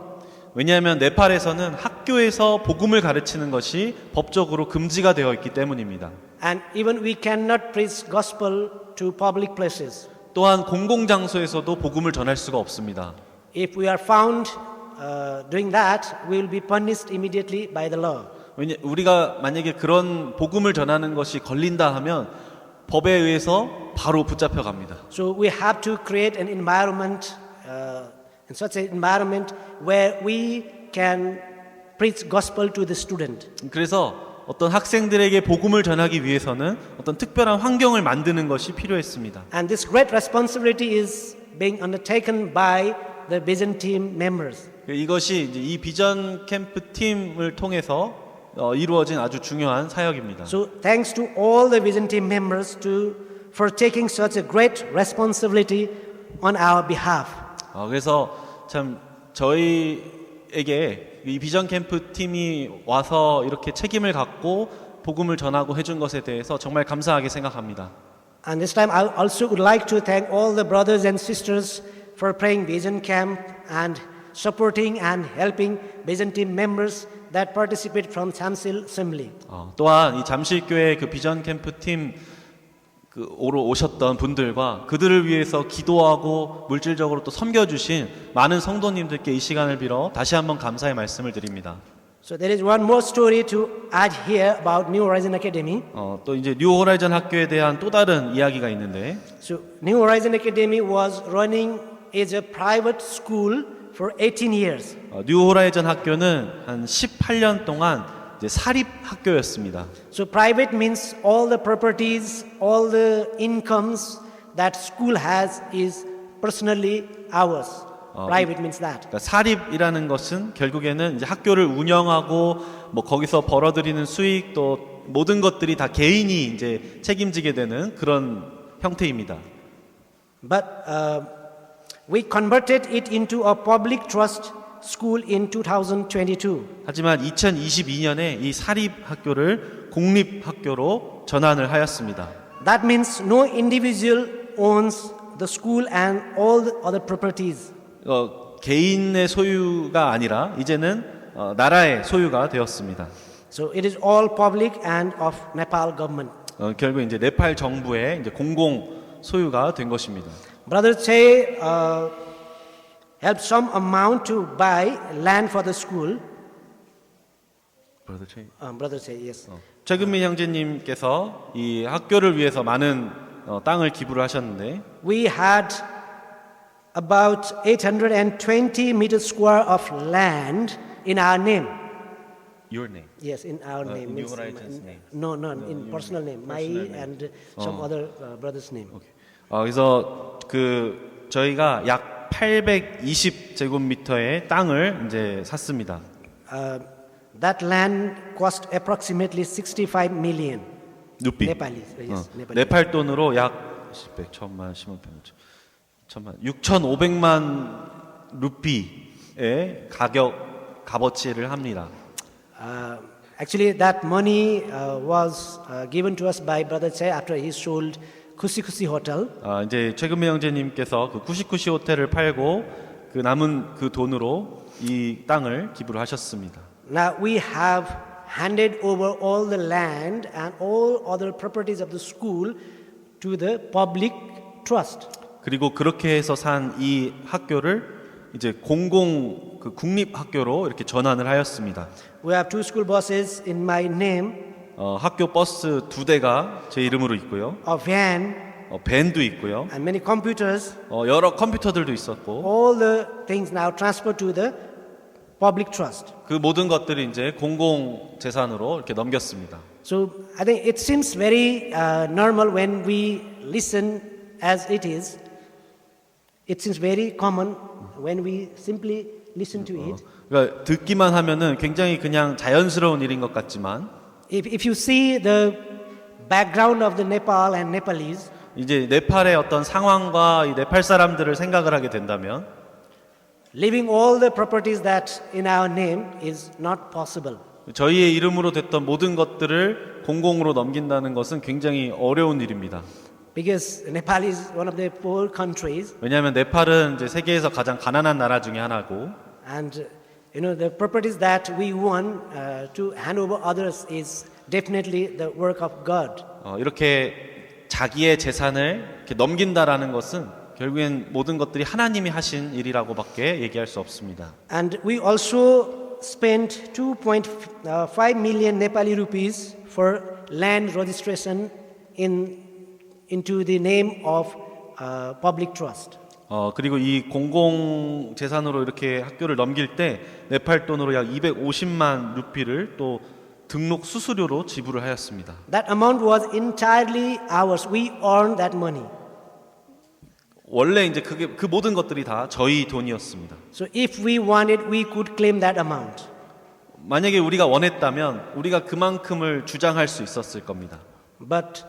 왜냐하면 네팔에서는 학교에서 복음을 가르치는 것이 법적으로 금지가 되어 있기 때문입니다. And even we cannot preach gospel to public places. 또한 공공장소에서도 복음을 전할 수가 없습니다. If we are found doing that, we will be punished immediately by the law. 우리가 만약에 그런 복음을 전하는 것이 걸린다 하면 법에 의해서 바로 붙잡혀 갑니다. So we have to create an environment, in such an environment where we can preach gospel to the student. 그래서 어떤 학생들에게 복음을 전하기 위해서는 어떤 특별한 환경을 만드는 것이 필요했습니다. And this great responsibility is being undertaken by the Vision Team members. 이것이 이제 이 비전 캠프 팀을 통해서 이루어진 아주 중요한 사역입니다. So thanks to all the Vision Team members for taking such a great responsibility on our behalf. 그래서 참 저희에게 이 비전 캠프 팀이 와서 이렇게 책임을 갖고 복음을 전하고 해준 것에 대해서 정말 감사하게 생각합니다. And this time I also would like to thank all the brothers and sisters for praying Vision Camp and supporting and helping Byzantine members that participate from Chamsil Assembly. 또한 이 잠실교회 그 비전 캠프 팀 오러 오셨던 분들과 그들을 위해서 기도하고 물질적으로 또 섬겨주신 많은 성도님들께 이 시간을 빌어 다시 한번 감사의 말씀을 드립니다. So there is one more story to add here about New Horizon Academy. 또 이제 뉴 호라이즌 학교에 대한 또 다른 이야기가 있는데 So New Horizon Academy was running as a private school for 18 years. 뉴 호라이즌 학교는 한 18년 동안 이제 사립 학교였습니다. So private means all the properties, all the incomes that school has is personally ours. Private means that. 그러니까 사립이라는 것은 결국에는 이제 학교를 운영하고 뭐 거기서 벌어들이는 수익 또 모든 것들이 다 개인이 이제 책임지게 되는 그런 형태입니다. But we converted it into a public trust school in 2022. 하지만 2022년에 이 사립 학교를 공립 학교로 전환을 하였습니다. That means no individual owns the school and all the other properties. 개인의 소유가 아니라 이제는 나라의 소유가 되었습니다. So it is all public and of Nepal government. 결국 이제 네팔 정부의 이제 공공 소유가 된 것입니다. Brother Che helped some amount to buy land for the school. Brother Che, yes. 최근민 형제님께서 이 학교를 위해서 많은 땅을 기부를 하셨는데 We had about 820 meters square of land in our name. Your name. Yes, in our name. New Means- Horizons name. No, in personal name. My personal name. and some other brother's name. 그래서 그 저희가 약 820제곱미터의 땅을 이제 샀습니다. That land cost approximately 65 million 루피. Nepalese. Yes, Nepalese. 네팔 돈으로 약 10백, 1000만, 10만, 1000만, 6,500만 루피의 값어치를 합니다. Actually, that money was given to us by Brother Che after he sold Kusi Kusi Hotel. 이제 최근민 형제님께서 그 쿠시쿠시 호텔을 팔고 그 남은 그 돈으로 이 땅을 기부를 하셨습니다. Now we have handed over all the land and all other properties of the school to the public trust. 그리고 그렇게 해서 산 이 학교를 이제 공공 그 국립 학교로 이렇게 전환을 하였습니다. We have two school buses in my name, 학교 버스 2대가 제 이름으로 있고요. a van, 밴도 있고요. and many computers. 여러 컴퓨터들도 있었고 All the things now transferred to the public trust. 그 모든 것들이 이제 공공 재산으로 이렇게 넘겼습니다. So I think it seems very normal when we listen as it is. It seems very common when we simply listen to it. 그러니까 듣기만 하면은 굉장히 그냥 자연스러운 일인 것 같지만 If you see the background of the Nepal and Nepalese, 이제 네팔의 어떤 상황과 이 네팔 사람들을 생각을 하게 된다면 leaving all the properties that in our name is not possible. 저희의 이름으로 됐던 모든 것들을 공공으로 넘긴다는 것은 굉장히 어려운 일입니다. Because Nepal is one of the poor countries, 왜냐하면 네팔은 이제 세계에서 가장 가난한 나라 중에 하나고 and you know the properties that we want to hand over others is definitely the work of God. 이렇게 자기의 재산을 이렇게 넘긴다라는 것은 결국엔 모든 것들이 하나님이 하신 일이라고밖에 얘기할 수 없습니다. And we also spent 2.5 million Nepali rupees for land registration into the name of public trust. 그리고 이 공공 재산으로 이렇게 학교를 넘길 때 네팔 돈으로 약 250만 루피를 또 등록 수수료로 지불을 하였습니다. That amount was entirely ours. We earned that money. 원래 이제 그 모든 것들이 다 저희 돈이었습니다. So if we wanted, we could claim that amount. 만약에 우리가 원했다면 우리가 그만큼을 주장할 수 있었을 겁니다. But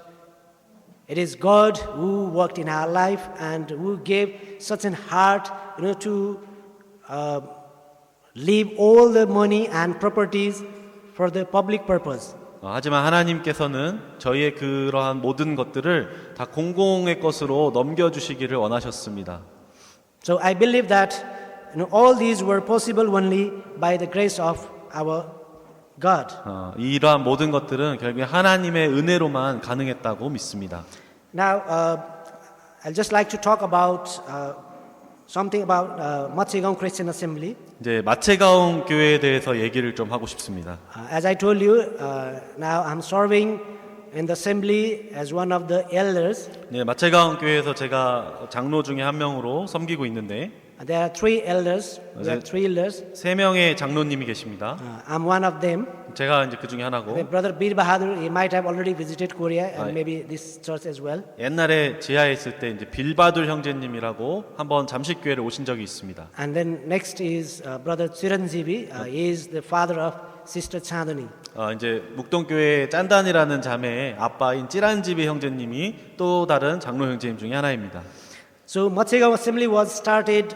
it is God who worked in our life and who gave such an heart, to leave all the money and properties for the public purpose. 하지만 하나님께서는 저희의 그러한 모든 것들을 다 공공의 것으로 넘겨주시기를 원하셨습니다. So I believe that all these were possible only by the grace of our God. 이러한 모든 것들은 결국에 하나님의 은혜로만 가능했다고 믿습니다. Now, I'd just like to talk about something about Machegaon Christian Assembly. 이제 마체가온 교회에 대해서 얘기를 좀 하고 싶습니다. As I told you, now I'm serving in the assembly as one of the elders. 네, 마체가온 교회에서 제가 장로 중에 한 명으로 섬기고 있는데 There are three elders. We have three elders. 세 명의 장로님이 계십니다. I'm one of them. 제가 이제 그 중에 하나고 Brother Bir Bahadur, he might have already visited Korea and maybe this church as well. 옛날에 지하에 있을 때 이제 빌바둘 형제님이라고 한번 잠식교회를 오신 적이 있습니다. And then next is Brother Chiranjeevi. He is the father of Sister Chandani. 이제 묵동교회 짠단이라는 자매의 아빠인 찌란지비 형제님이 또 다른 장로 형제님 중에 하나입니다. So Machegaon Assembly was started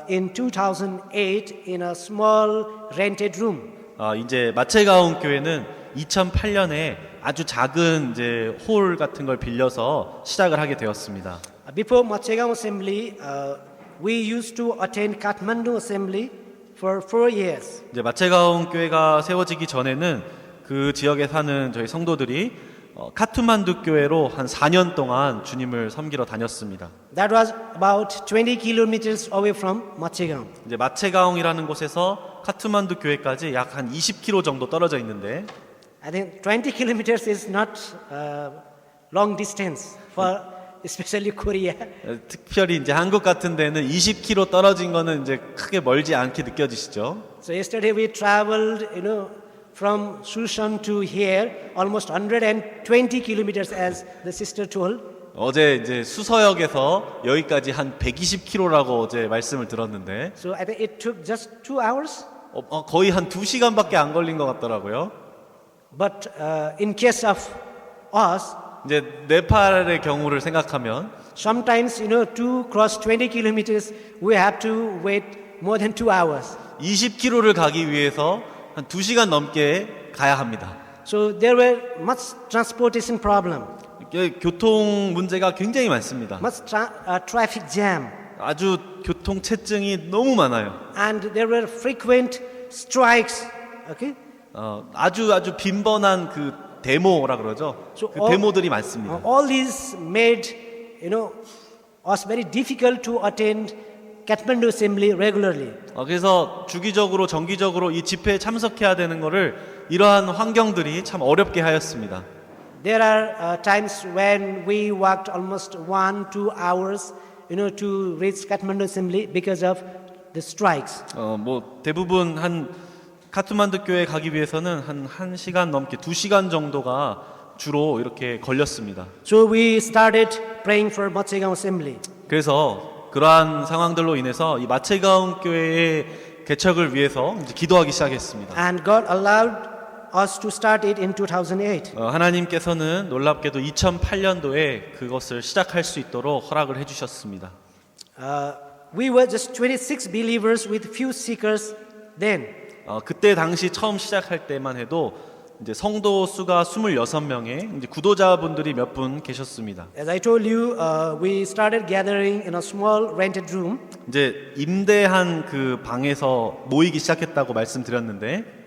in 2008 in a small rented room. 이제 마체가온 교회는 2008년에 아주 작은 이제 홀 같은 걸 빌려서 시작을 하게 되었습니다. Before Machegaon Assembly, we used to attend Kathmandu Assembly for 4 years. 이제 마체가온 교회가 세워지기 전에는 그 지역에 사는 저희 성도들이 카트만두 교회로 한 4년 동안 주님을 섬기러 다녔습니다. That was about 20 kilometers away from Machegaon. 이제 마체가옹이라는 곳에서 카트만두 교회까지 약 한 20km 정도 떨어져 있는데 I think 20 kilometers is not long distance for especially Korea. 특별히 이제 한국 같은 데는 20km 떨어진 거는 이제 크게 멀지 않게 느껴지시죠? So yesterday we traveled, from Susan to here, almost 120 kilometers, as the sister told. 어제 이제 수서역에서 여기까지 한 120km라고 어제 말씀을 들었는데 So I think it took just 2 hours. 거의 한 2시간밖에 안 걸린 것 같더라고요. But in case of us, 이제 네팔의 경우를 생각하면 sometimes, to cross 20 kilometers, we have to wait more than 2 hours. 20km를 가기 위해서 한 2시간 넘게 가야 합니다. So there were much transportation problem, 교통 문제가 굉장히 많습니다. much traffic jam, 아주 교통 체증이 너무 많아요. and there were frequent strikes. Okay. 아주 빈번한 그 데모라 그러죠. So 그 데모들이 많습니다. All these made, us very difficult to attend Kathmandu Assembly regularly. 그래서 주기적으로 정기적으로 이 집회에 참석해야 되는 거를 이러한 환경들이 참 어렵게 하였습니다. There are times when we walked almost 1-2 hours, to reach Kathmandu Assembly because of the strikes. 뭐 대부분 한 카트만두 교회 가기 위해서는 한 1시간 넘게 2시간 정도가 주로 이렇게 걸렸습니다. So we started praying for Machegaon Assembly. 그래서 그러한 상황들로 인해서 이 마체가온 교회의 개척을 위해서 이제 기도하기 시작했습니다. And God allowed us to start it in 2008. 하나님께서는 놀랍게도 2008년도에 그것을 시작할 수 있도록 허락을 해주셨습니다. We were just 26 believers with few seekers then. 그때 당시 처음 시작할 때만 해도 이제 성도 수가 26명에 이제 구도자분들이 몇 분 계셨습니다. As I told you, we started gathering in a small rented room. 이제 임대한 그 방에서 모이기 시작했다고 말씀드렸는데,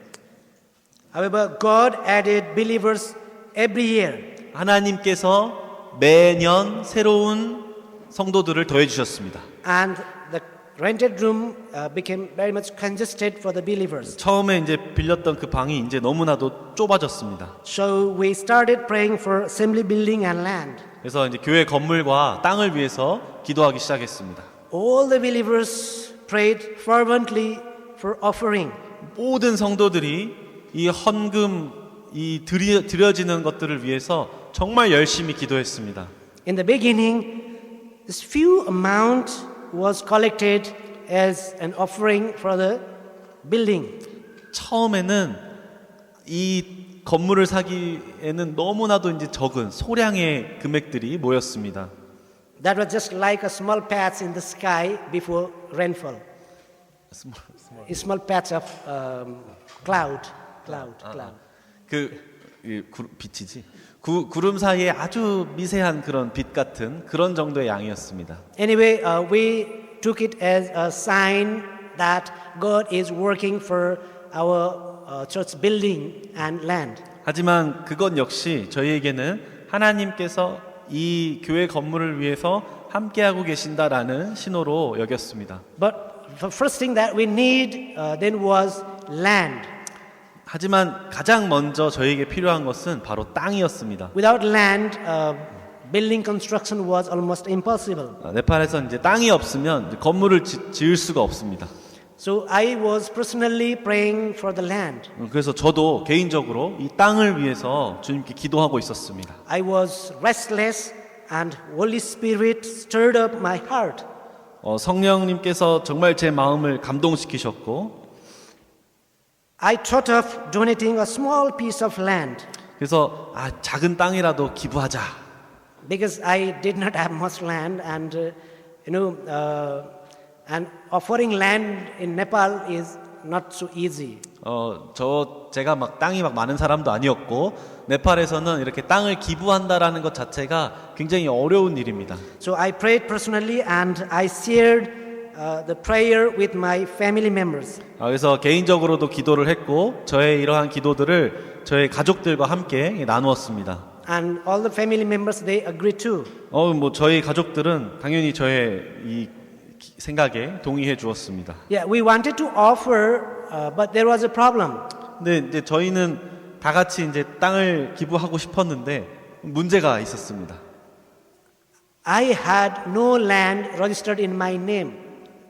However, God added believers every year. 하나님께서 매년 새로운 성도들을 더해 주셨습니다. And the rented room became very much congested for the believers. 처음에 이제 빌렸던 그 방이 이제 너무나도 좁아졌습니다. So we started praying for assembly building and land. 그래서 이제 교회 건물과 땅을 위해서 기도하기 시작했습니다. All the believers prayed fervently for offering. 모든 성도들이 이 헌금, 이 드려지는 것들을 위해서 정말 열심히 기도했습니다. In the beginning, this few amount was collected as an offering for the building. 처음에는 이 건물을 사기에는 너무나도 이제 적은 소량의 금액들이 모였습니다. That was just like a small patch in the sky before rainfall. A small patch of cloud. 빛이지. 구름 사이에 아주 미세한 그런 빛 같은 그런 정도의 양이었습니다. Anyway, we took it as a sign that God is working for our church building and land. 하지만 그것 역시 저희에게는 하나님께서 이 교회 건물을 위해서 함께하고 계신다라는 신호로 여겼습니다. But the first thing that we need then was land. 하지만 가장 먼저 저희에게 필요한 것은 바로 땅이었습니다. Without land, building construction was almost impossible. 네팔에서 이제 땅이 없으면 이제 건물을 지을 수가 없습니다. So I was personally praying for the land. 그래서 저도 개인적으로 이 땅을 위해서 주님께 기도하고 있었습니다. I was restless and Holy Spirit stirred up my heart. 성령님께서 정말 제 마음을 감동시키셨고 I thought of donating a small piece of land 그래서 작은 땅이라도 기부하자. because I did not have much land and and offering land in Nepal is not so easy. 제가 막 땅이 막 많은 사람도 아니었고 네팔에서는 이렇게 땅을 기부한다라는 것 자체가 굉장히 어려운 일입니다. So I prayed personally and I shared the prayer with my family members. 그래서 개인적으로도 기도를 했고 저의 이러한 기도들을 저의 가족들과 함께 나누었습니다. And all the family members they agreed too. 저희 가족들은 당연히 저의 이 생각에 동의해 주었습니다. Yeah, we wanted to offer, but there was a problem. 근데 이제 저희는 다 같이 이제 땅을 기부하고 싶었는데 문제가 있었습니다. I had no land registered in my name.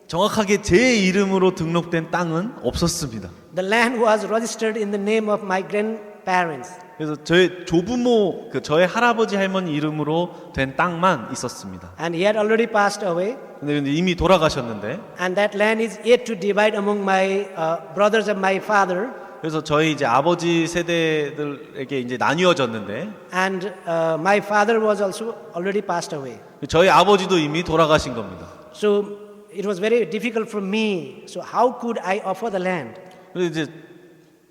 정확하게 제 이름으로 등록된 땅은 없었습니다. The land was registered in the name of my grandparents. 그래서 저의 조부모, 저의 할아버지 할머니 이름으로 된 땅만 있었습니다. And he had already passed away. 근데 이미 돌아가셨는데, And that land is yet to divide among my brothers of my father. 그래서 저희 이제 아버지 세대들에게 이제 나뉘어졌는데, And my father was also already passed away. 저희 아버지도 이미 돌아가신 겁니다. So it was very difficult for me. So how could I offer the land? 그래서 이제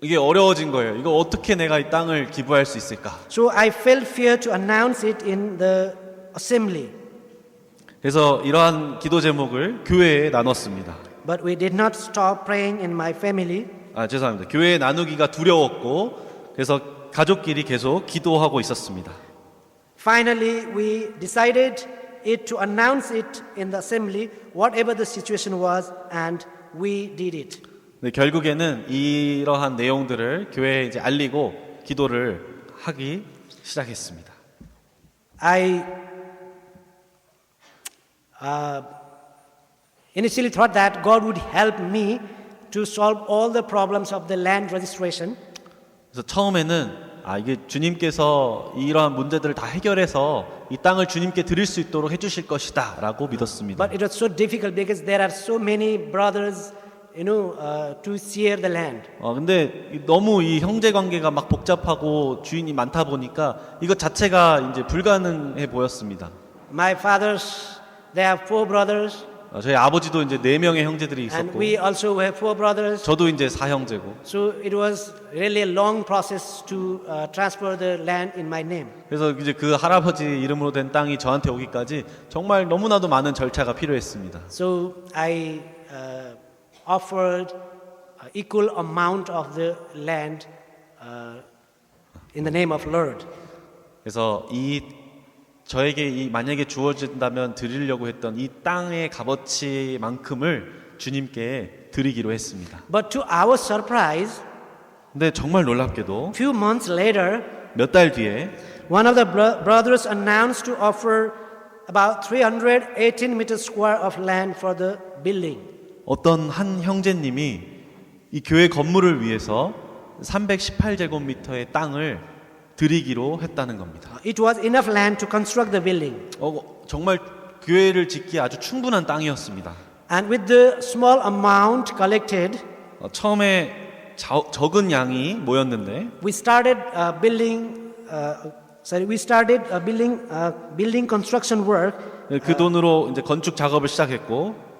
이게 어려워진 거예요. 이거 어떻게 내가 이 땅을 기부할 수 있을까? So I felt fear to announce it in the assembly. 그래서 이러한 기도 제목을 교회에 나눴습니다. But we did not stop praying in my family. 죄송합니다. 교회에 나누기가 두려웠고 그래서 가족끼리 계속 기도하고 있었습니다. Finally, we decided it to announce it in the assembly, whatever the situation was, and we did it. 네, 결국에는 이러한 내용들을 교회에 이제 알리고 기도를 하기 시작했습니다. I initially thought that God would help me to solve all the problems of the land registration. 그래서 처음에는 이게 주님께서 이러한 문제들을 다 해결해서 이 땅을 주님께 드릴 수 있도록 해주실 것이다라고 믿었습니다. But it was so difficult because there are so many brothers, to share the land. 근데 너무 이 형제 관계가 막 복잡하고 주인이 많다 보니까 이것 자체가 이제 불가능해 보였습니다. My fathers, they have 4 brothers. 저희 아버지도 이제 4명의 형제들이 And 있었고, we also have 4 brothers. 저도 이제 4형제고. So it was really a long process to transfer the land in my name. 그래서 이제 그 할아버지 이름으로 된 땅이 저한테 오기까지 정말 너무나도 많은 절차가 필요했습니다. So I offered equal amount of the land in the name of Lord. 그래서 저에게 만약에 주어진다면 드리려고 했던 이 땅의 값어치만큼을 주님께 드리기로 했습니다. But to our surprise, 근데 정말 놀랍게도 few months later, 몇 달 뒤에 one of the brothers announced to offer about 318 meters square of land for the building. 어떤 한 형제님이 이 교회 건물을 위해서 318제곱미터의 땅을 드리기로 했다는 겁니다. It was enough land to construct the building. 정말 교회를 짓기에 아주 충분한 땅이었습니다. And with the small amount collected, 처음에 적은 양이 모였는데 we started building building construction work. 그 돈으로 이제 건축 작업을 시작했고,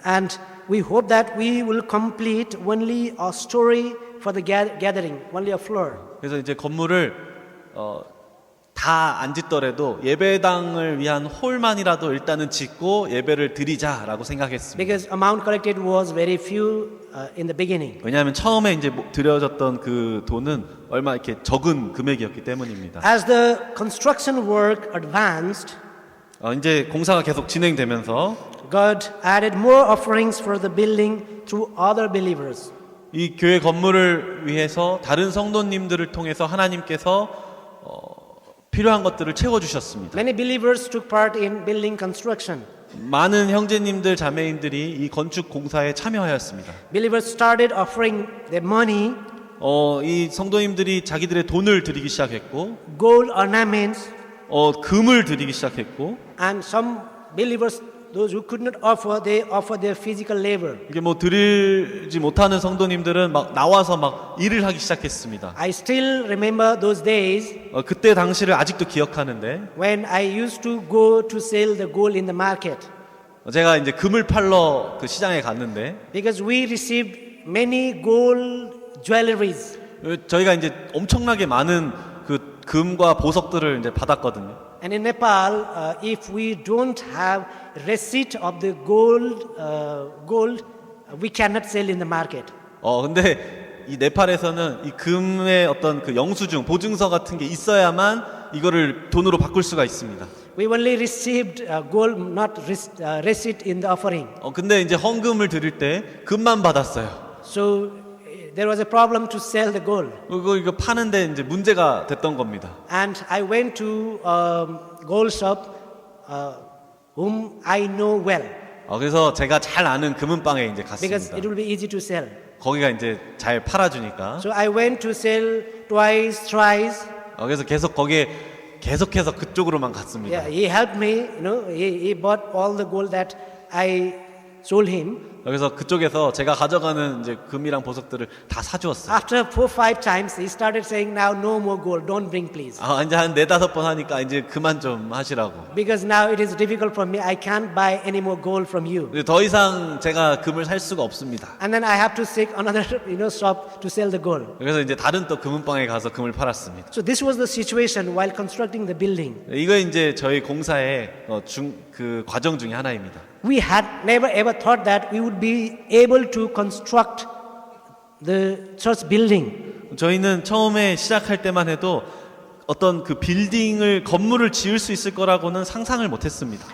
And we hope that we will complete only a story for the gathering, only a floor. 그래서 이제 건물을 다 안 짓더라도 예배당을 위한 홀만이라도 일단은 짓고 예배를 드리자라고 생각했습니다. because amount collected was very few in the beginning. 왜냐하면 처음에 이제 드려졌던 그 돈은 얼마 이렇게 적은 금액이었기 때문입니다. As the construction work advanced, 이제 공사가 계속 진행되면서 God added more offerings for the building through other believers. 이 교회 건물을 위해서 다른 성도님들을 통해서 하나님께서 필요한 것들을 채워주셨습니다. Many believers took part in building construction. 많은 형제님들, 자매님들이 이 건축 공사에 참여하였습니다. Believers started offering their money, 이 성도님들이 자기들의 돈을 드리기 시작했고, gold ornaments, 금을 드리기 시작했고, and some believers, those who could not offer, they offered their physical labor. 이게 뭐 드리지 못하는 성도님들은 막 나와서 막 일을 하기 시작했습니다. I still remember those days 그때 당시를 아직도 기억하는데, when I used to go to sell the gold in the market 제가 이제 금을 팔러 그 시장에 갔는데, because we received many gold jewelries. 저희가 이제 엄청나게 많은 그 금과 보석들을 이제 받았거든요. And in Nepal, if we don't have receipt of the gold, we cannot sell in the market. 근데 이 네팔에서는 이 금의 어떤 그 영수증, 보증서 같은 게 있어야만 이거를 돈으로 바꿀 수가 있습니다. We only received gold, not receipt in the offering. 근데 이제 헌금을 드릴 때 금만 받았어요. So there was a problem to sell the gold. 이거 파는데 이제 문제가 됐던 겁니다. And I went to gold shop whom I know well 그래서 제가 잘 아는 금은방에 이제 because 갔습니다. it will be easy to sell. 거기가 이제 잘 팔아주니까. So I went to sell twice, thrice. 그래서 계속 거기에 계속해서 그쪽으로만 갔습니다. Yeah, he helped me. He bought all the gold that I sold him. 그래서 그쪽에서 제가 가져가는 이제 금이랑 보석들을 다 사주었어요. After 4-5 times, he started saying, "Now no more gold. Don't bring, please." 이제 한 4-5번 하니까 이제 그만 좀 하시라고. Because now it is difficult for me. I can't buy any more gold from you. 더 이상 제가 금을 살 수가 없습니다. And then I have to seek another, shop to sell the gold. 그래서 이제 다른 또 금은방에 가서 금을 팔았습니다. So this was the situation while constructing the building. 이거 이제 저희 공사의 그 과정 중에 하나입니다. We had never ever thought that we would be able to construct the church building. 저희는 처음에 시작할 때만 해도 어떤 그 건물을 지을 수 있을 거라고는 상상을 못했습니다.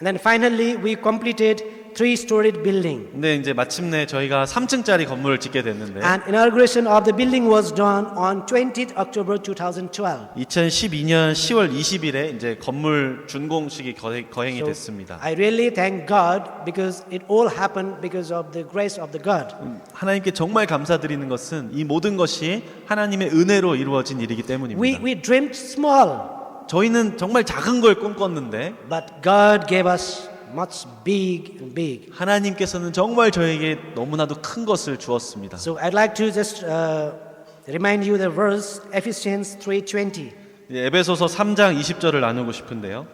And then finally we completed 3-storied building. 근데 이제 마침내 저희가 3층짜리 건물을 짓게 됐는데, And inauguration of the building was done on 20th October 2012. 2012년 10월 20일에 이제 건물 준공식이 거행이 됐습니다. I really thank God because it all happened because of the grace of the God. 하나님께 정말 감사드리는 것은 이 모든 것이 하나님의 은혜로 이루어진 일이기 때문입니다. We dreamed small, 저희는 정말 작은 걸 꿈꿨는데 but God gave us much big. 하나님께서는 정말 저에게 너무나도 큰 것을 주었습니다. So I'd like to just remind you the verse Ephesians 3:20. 에베소서 3장 20절을 나누고 싶은데요.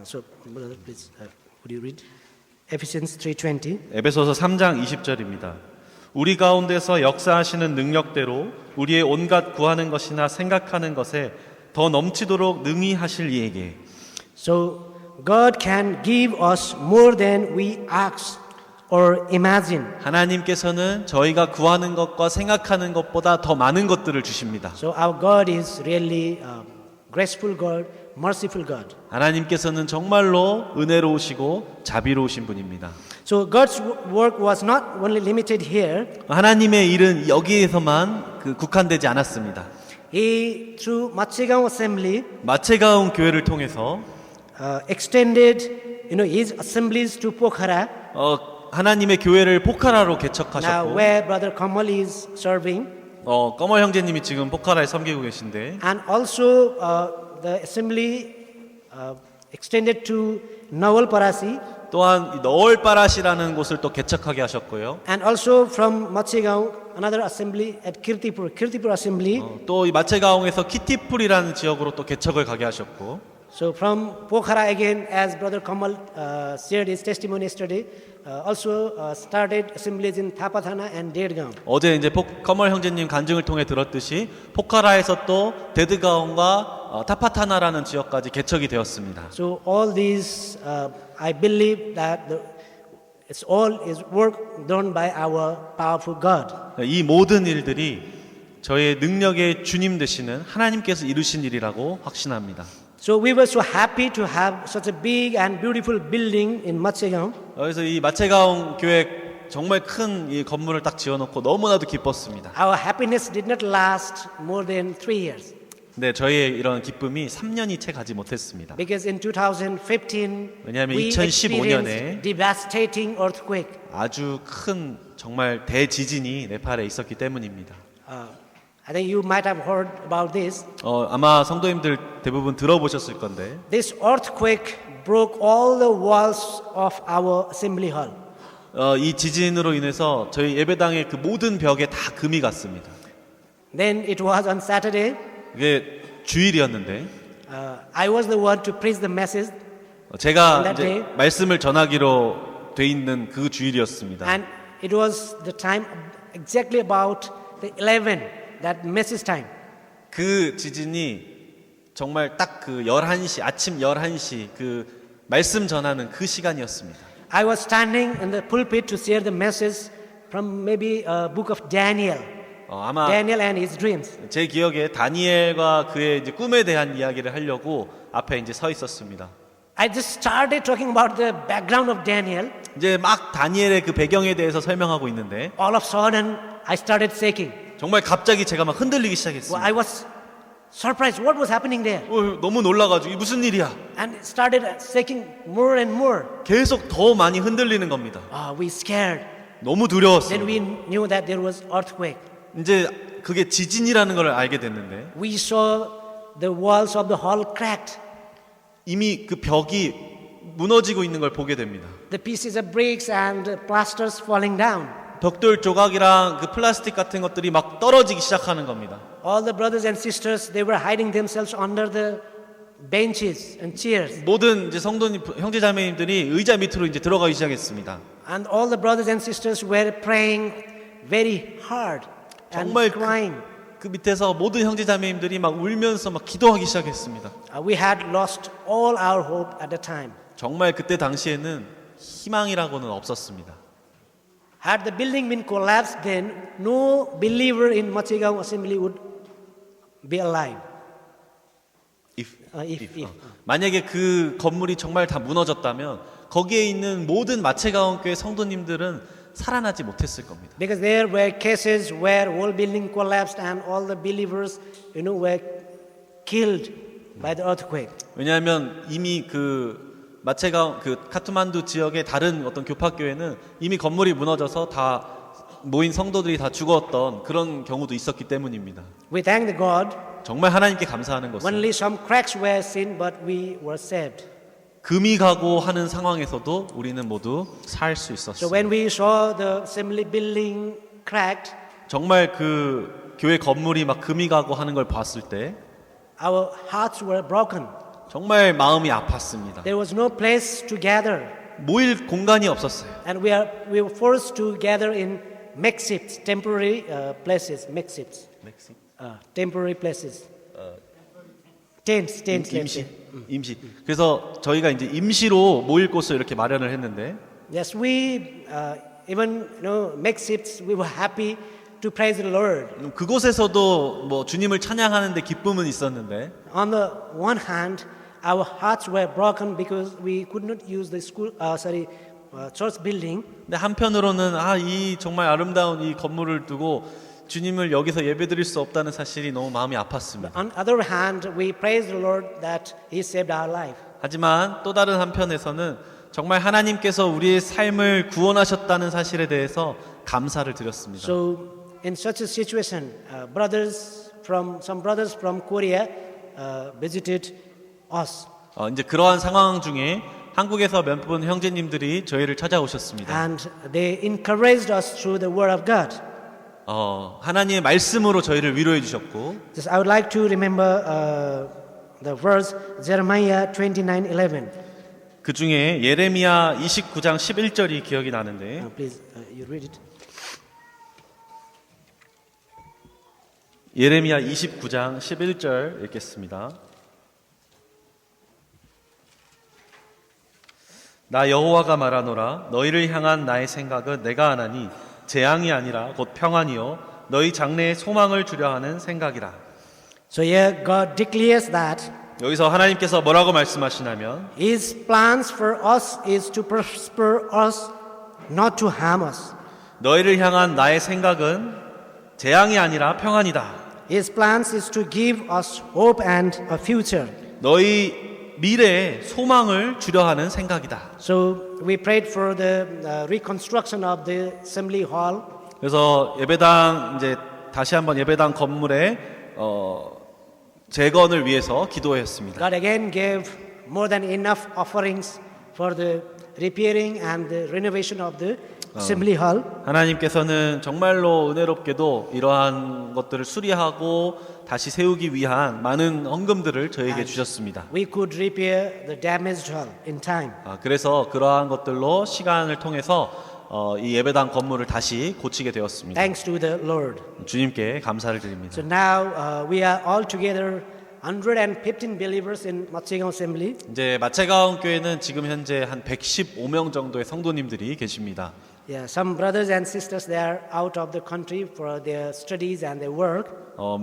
So brother, please, would you read Ephesians 3:20? 에베소서 3장 20절입니다. 우리 가운데서 역사하시는 능력대로 우리의 온갖 구하는 것이나 생각하는 것에 더 넘치도록 능히 하실 이에게. So God can give us more than we ask or imagine. 하나님께서는 저희가 구하는 것과 생각하는 것보다 더 많은 것들을 주십니다. So our God is really graceful God, merciful God. 하나님께서는 정말로 은혜로우시고 자비로우신 분입니다. So God's work was not only limited here. 하나님의 일은 여기에서만 국한되지 않았습니다. He through Machegaon Assembly 마체가온 교회를 통해서 extended his assemblies to Pokhara. 하나님의 교회를 포카라로 Now 개척하셨고, where Brother Kamal is serving, 꺼머 형제님이 지금 포카라에 섬기고 계신데, and also the assembly extended to Nawal Parasi, 또한 너울바라시라는 곳을 또 개척하게 하셨고요. and also from Machegaon another assembly at Kirtipur assembly. 또 이 마체가옹에서 키티풀이라는 지역으로 또 개척을 가게 하셨고, So from Pokhara again, as Brother Kamal shared his testimony yesterday, also started assemblies in Thapathana and Dedgaon. 어제 이제 커멀 형제님 간증을 통해 들었듯이 포카라에서 또 데드가온과 타파타나라는 지역까지 개척이 되었습니다. So all these, I believe that it's all is work done by our powerful God. 이 모든 일들이 저의 능력의 주님 되시는 하나님께서 이루신 일이라고 확신합니다. So we were so happy to have such a big and beautiful building in Matsegaon. 그래서 이 마체가온 교회 정말 큰 이 건물을 딱 지어놓고 너무나도 기뻤습니다. Our happiness did not last more than 3 years. 근데 저희의 이런 기쁨이 3년이 채 가지 못했습니다. Because in 2015, 왜냐하면 we 2015년에 experienced devastating earthquake. 아주 큰 정말 대지진이 네팔에 있었기 때문입니다. I think you might have heard about this. 아마 성도님들 대부분 들어보셨을 건데 This earthquake broke all the walls of our assembly hall. 이 지진으로 인해서 저희 예배당의 그 모든 벽에 다 금이 갔습니다. Then it was on Saturday. 그게 주일이었는데 I was the one to preach the message, 제가 On that 이제 day? 말씀을 전하기로 돼 있는 그 주일이었습니다. and it was the time exactly about the 11, that message time. 그 지진이 정말 딱 그 11시 아침 11시 그 말씀 전하는 그 시간이었습니다. I was standing in the pulpit to share the message from maybe a book of Daniel, 아마 Daniel and his dreams. 제 기억에 다니엘과 그의 이제 꿈에 대한 이야기를 하려고 앞에 이제 서 있었습니다. I just started talking about the background of Daniel. 이제 막 다니엘의 그 배경에 대해서 설명하고 있는데 All of a sudden, I started shaking. 정말 갑자기 제가 막 흔들리기 Well, 시작했습니다. I was surprised. What was happening there? 너무 놀라가지고 이게 무슨 일이야? And it started shaking more and more. 계속 더 많이 흔들리는 겁니다. We scared. 너무 Then 두려웠어요. we knew that there was earthquake. 이제 그게 지진이라는 걸 알게 됐는데 We saw the walls of the hall cracked. 이미 그 벽이 무너지고 있는 걸 보게 됩니다. The pieces of bricks and plasters falling down. 벽돌 조각이랑 그 플라스틱 같은 것들이 막 떨어지기 시작하는 겁니다. All the brothers and sisters, they were hiding themselves under the benches and chairs. 모든 이제 성도님 형제 자매님들이 의자 밑으로 이제 들어가기 시작했습니다. And all the brothers and sisters were praying very hard and 정말 crying. 그 밑에서 모든 형제 자매님들이 막 울면서 막 기도하기 시작했습니다. We had lost all our hope at the time. 정말 그때 당시에는 희망이라고는 없었습니다. Had the building been collapsed, then no believer in Matsegaon Assembly would be alive. If. If. 만약에 그 건물이 정말 다 무너졌다면 거기에 있는 모든 마체가온 교회 성도님들은 살아나지 못했을 겁니다. Because there were cases where whole building collapsed and all the believers, were killed by the earthquake. 왜냐하면 이미 그 마체가온 그 카트만두 지역의 다른 어떤 교파교회는 이미 건물이 무너져서 다 모인 성도들이 다 죽었던 그런 경우도 있었기 때문입니다. We thank the God. 정말 하나님께 감사하는 것은 Only some cracks were seen, but we were saved. 금이 가고 하는 상황에서도 우리는 모두 살 수 So 있었습니다. when we saw the assembly building cracked, 정말 그 교회 건물이 막 금이 가고 하는 걸 봤을 때 our hearts were broken. 정말 마음이 아팠습니다. There was no place to gather, 모일 공간이 없었어요. and we were forced to gather in makeshifts, temporary places, makeshifts, temporary places, tents, let's 임시, say. 임시. 그래서 저희가 이제 임시로 모일 곳을 이렇게 마련을 했는데 Yes, we even makeshifts. We were happy to praise the Lord. 그곳에서도 뭐 주님을 찬양하는데 기쁨은 있었는데 On the one hand, our hearts were broken because we could not use the church building. 근데 한편으로는 이 정말 아름다운 이 건물을 두고 주님을 여기서 예배드릴 수 없다는 사실이 너무 마음이 아팠습니다. On the other hand, we praise the Lord that He saved our life. 하지만 또 다른 한편에서는 정말 하나님께서 우리의 삶을 구원하셨다는 사실에 대해서 감사를 드렸습니다. So, in such a situation, some brothers from Korea visited us, 이제 그러한 상황 중에 한국에서 몇 분 형제님들이 저희를 찾아오셨습니다. and they encouraged us through the Word of God. 하나님의 말씀으로 저희를 위로해 주셨고 Just, I would like to remember the verse Jeremiah 29:11. 그 중에 예레미야 29장 11절이 기억이 나는데 Please, you read it. 예레미야 29장 11절 읽겠습니다. 나 여호와가 말하노라 너희를 향한 나의 생각은 내가 하나니 재앙이 아니라 곧 평안이요 너희 장래에 소망을 주려 하는 생각이라. So here God declares that 여기서 하나님께서 뭐라고 말씀하시냐면 His plans for us is to prosper us, not to harm us. 너희를 향한 나의 생각은 재앙이 아니라 평안이다. His plans is to give us hope and a future. 너희 미래에 소망을 주려 하는 생각이다. So we prayed for the reconstruction of the assembly hall. 그래서 예배당 이제 다시 한번 예배당 건물의 재건을 위해서 기도했습니다. God again gave more than enough offerings for the repairing and the renovation of the assembly hall. 하나님께서는 정말로 은혜롭게도 이러한 것들을 수리하고 다시 세우기 위한 많은 헌금들을 저에게 주셨습니다. We could repair the damaged hall in time. 그래서 그러한 것들로 시간을 통해서 이 예배당 건물을 다시 고치게 되었습니다. Thanks to the Lord. 주님께 감사를 드립니다. So now we are all together 115 believers in Matsegaon Assembly. 이제 마체가온 교회는 지금 현재 한 115명 정도의 성도님들이 계십니다. Yeah, some brothers and sisters they are out of the country for their studies and their work.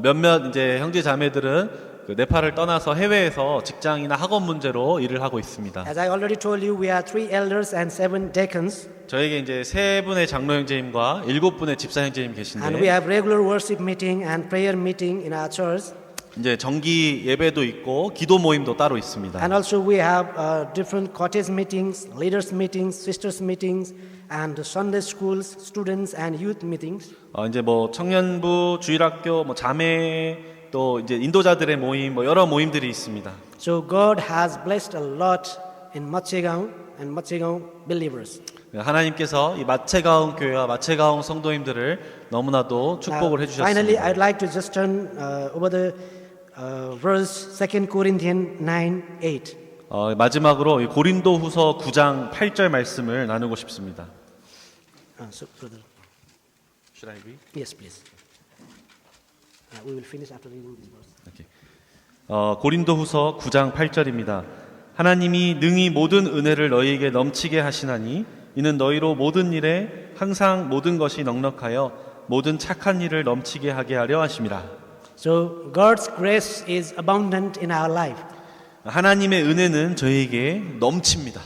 몇몇 이제 형제 자매들은 그 네팔을 떠나서 해외에서 직장이나 학업 문제로 일을 하고 있습니다. As I already told you, we are 3 elders and 7 deacons. 저에게 이제 3분의 장로 형제님과 7분의 집사 형제님 And we 계신데 have regular worship meeting and prayer meeting in our church. 이제 정기 예배도 있고 기도 모임도 따로 있습니다. And also we have different cottage meetings, leaders meetings, sisters meetings, and Sunday schools, students and youth meetings. 이제 뭐 청년부, 주일학교, 뭐 자매 또 이제 인도자들의 모임, 뭐 여러 모임들이 있습니다. So God has blessed a lot in Matsegaon and Matsegaon believers. 하나님께서 이 마체가온 교회와 마체가온 성도님들을 너무나도 축복을 Finally, 해주셨습니다. I'd like to just turn over the verse 2 Corinthians 9:8. 마지막으로 이 고린도후서 9장 8절 말씀을 나누고 싶습니다. So, brother, Should I read? yes, please. We will finish after reading this verse. Okay. 고린도후서 9장 8절입니다. 하나님이 능히 모든 은혜를 너희에게 넘치게 하시나니 이는 너희로 모든 일에 항상 모든 것이 넉넉하여 모든 착한 일을 넘치게 하게 하려 하심이라. So God's grace is abundant in our life. 하나님의 은혜는 저희에게 넘칩니다.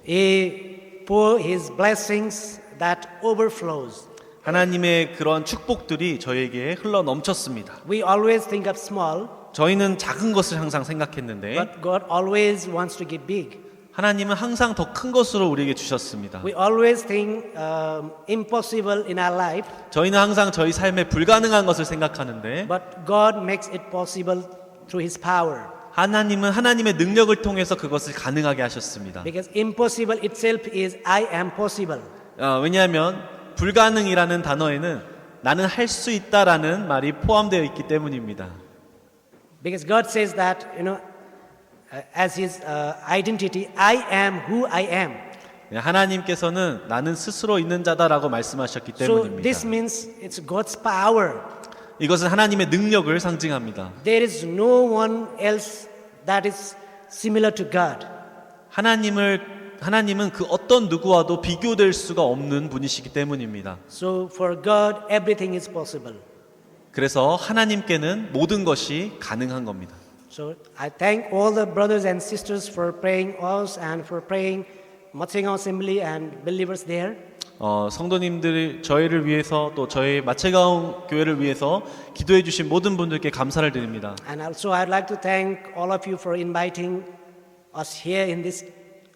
He pour His blessings that overflows. 하나님의 그런 축복들이 저희에게 흘러 넘쳤습니다. We always think of small, 저희는 작은 것을 항상 생각했는데 but God always wants to give big. 하나님은 항상 더 큰 것으로 우리에게 주셨습니다. We always think impossible in our life, 저희는 항상 저희 삶에 불가능한 것을 생각하는데 but God makes it possible through His power. 하나님은 하나님의 능력을 통해서 그것을 가능하게 하셨습니다. Because impossible itself is I am possible. 왜냐하면 불가능이라는 단어에는 나는 할 수 있다라는 말이 포함되어 있기 때문입니다. Because God says that, as His identity, I am who I am. 하나님께서는 나는 스스로 있는 자다라고 말씀하셨기 So 때문입니다. this means it's God's power. 이것은 하나님의 능력을 상징합니다. There is no one else that is similar to God. 하나님은 그 어떤 누구와도 비교될 수가 없는 분이시기 때문입니다. So for God, everything is possible. 그래서 하나님께는 모든 것이 가능한 겁니다. So I thank all the brothers and sisters for praying us and for praying Matsegaon Assembly and believers there. 성도님들이 저희를 위해서 또 저희 마체가온 교회를 위해서 기도해 주신 모든 분들께 감사를 드립니다. And also I'd like to thank all of you for inviting us here in this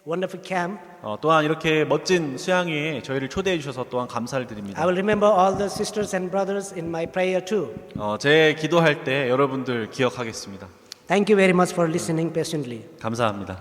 wonderful camp. 또한 이렇게 멋진 수양회에 저희를 초대해 주셔서 또한 감사를 드립니다. I will remember all the sisters and brothers in my prayer too. 제 기도할 때 여러분들 기억하겠습니다. Thank you very much for listening patiently. 감사합니다.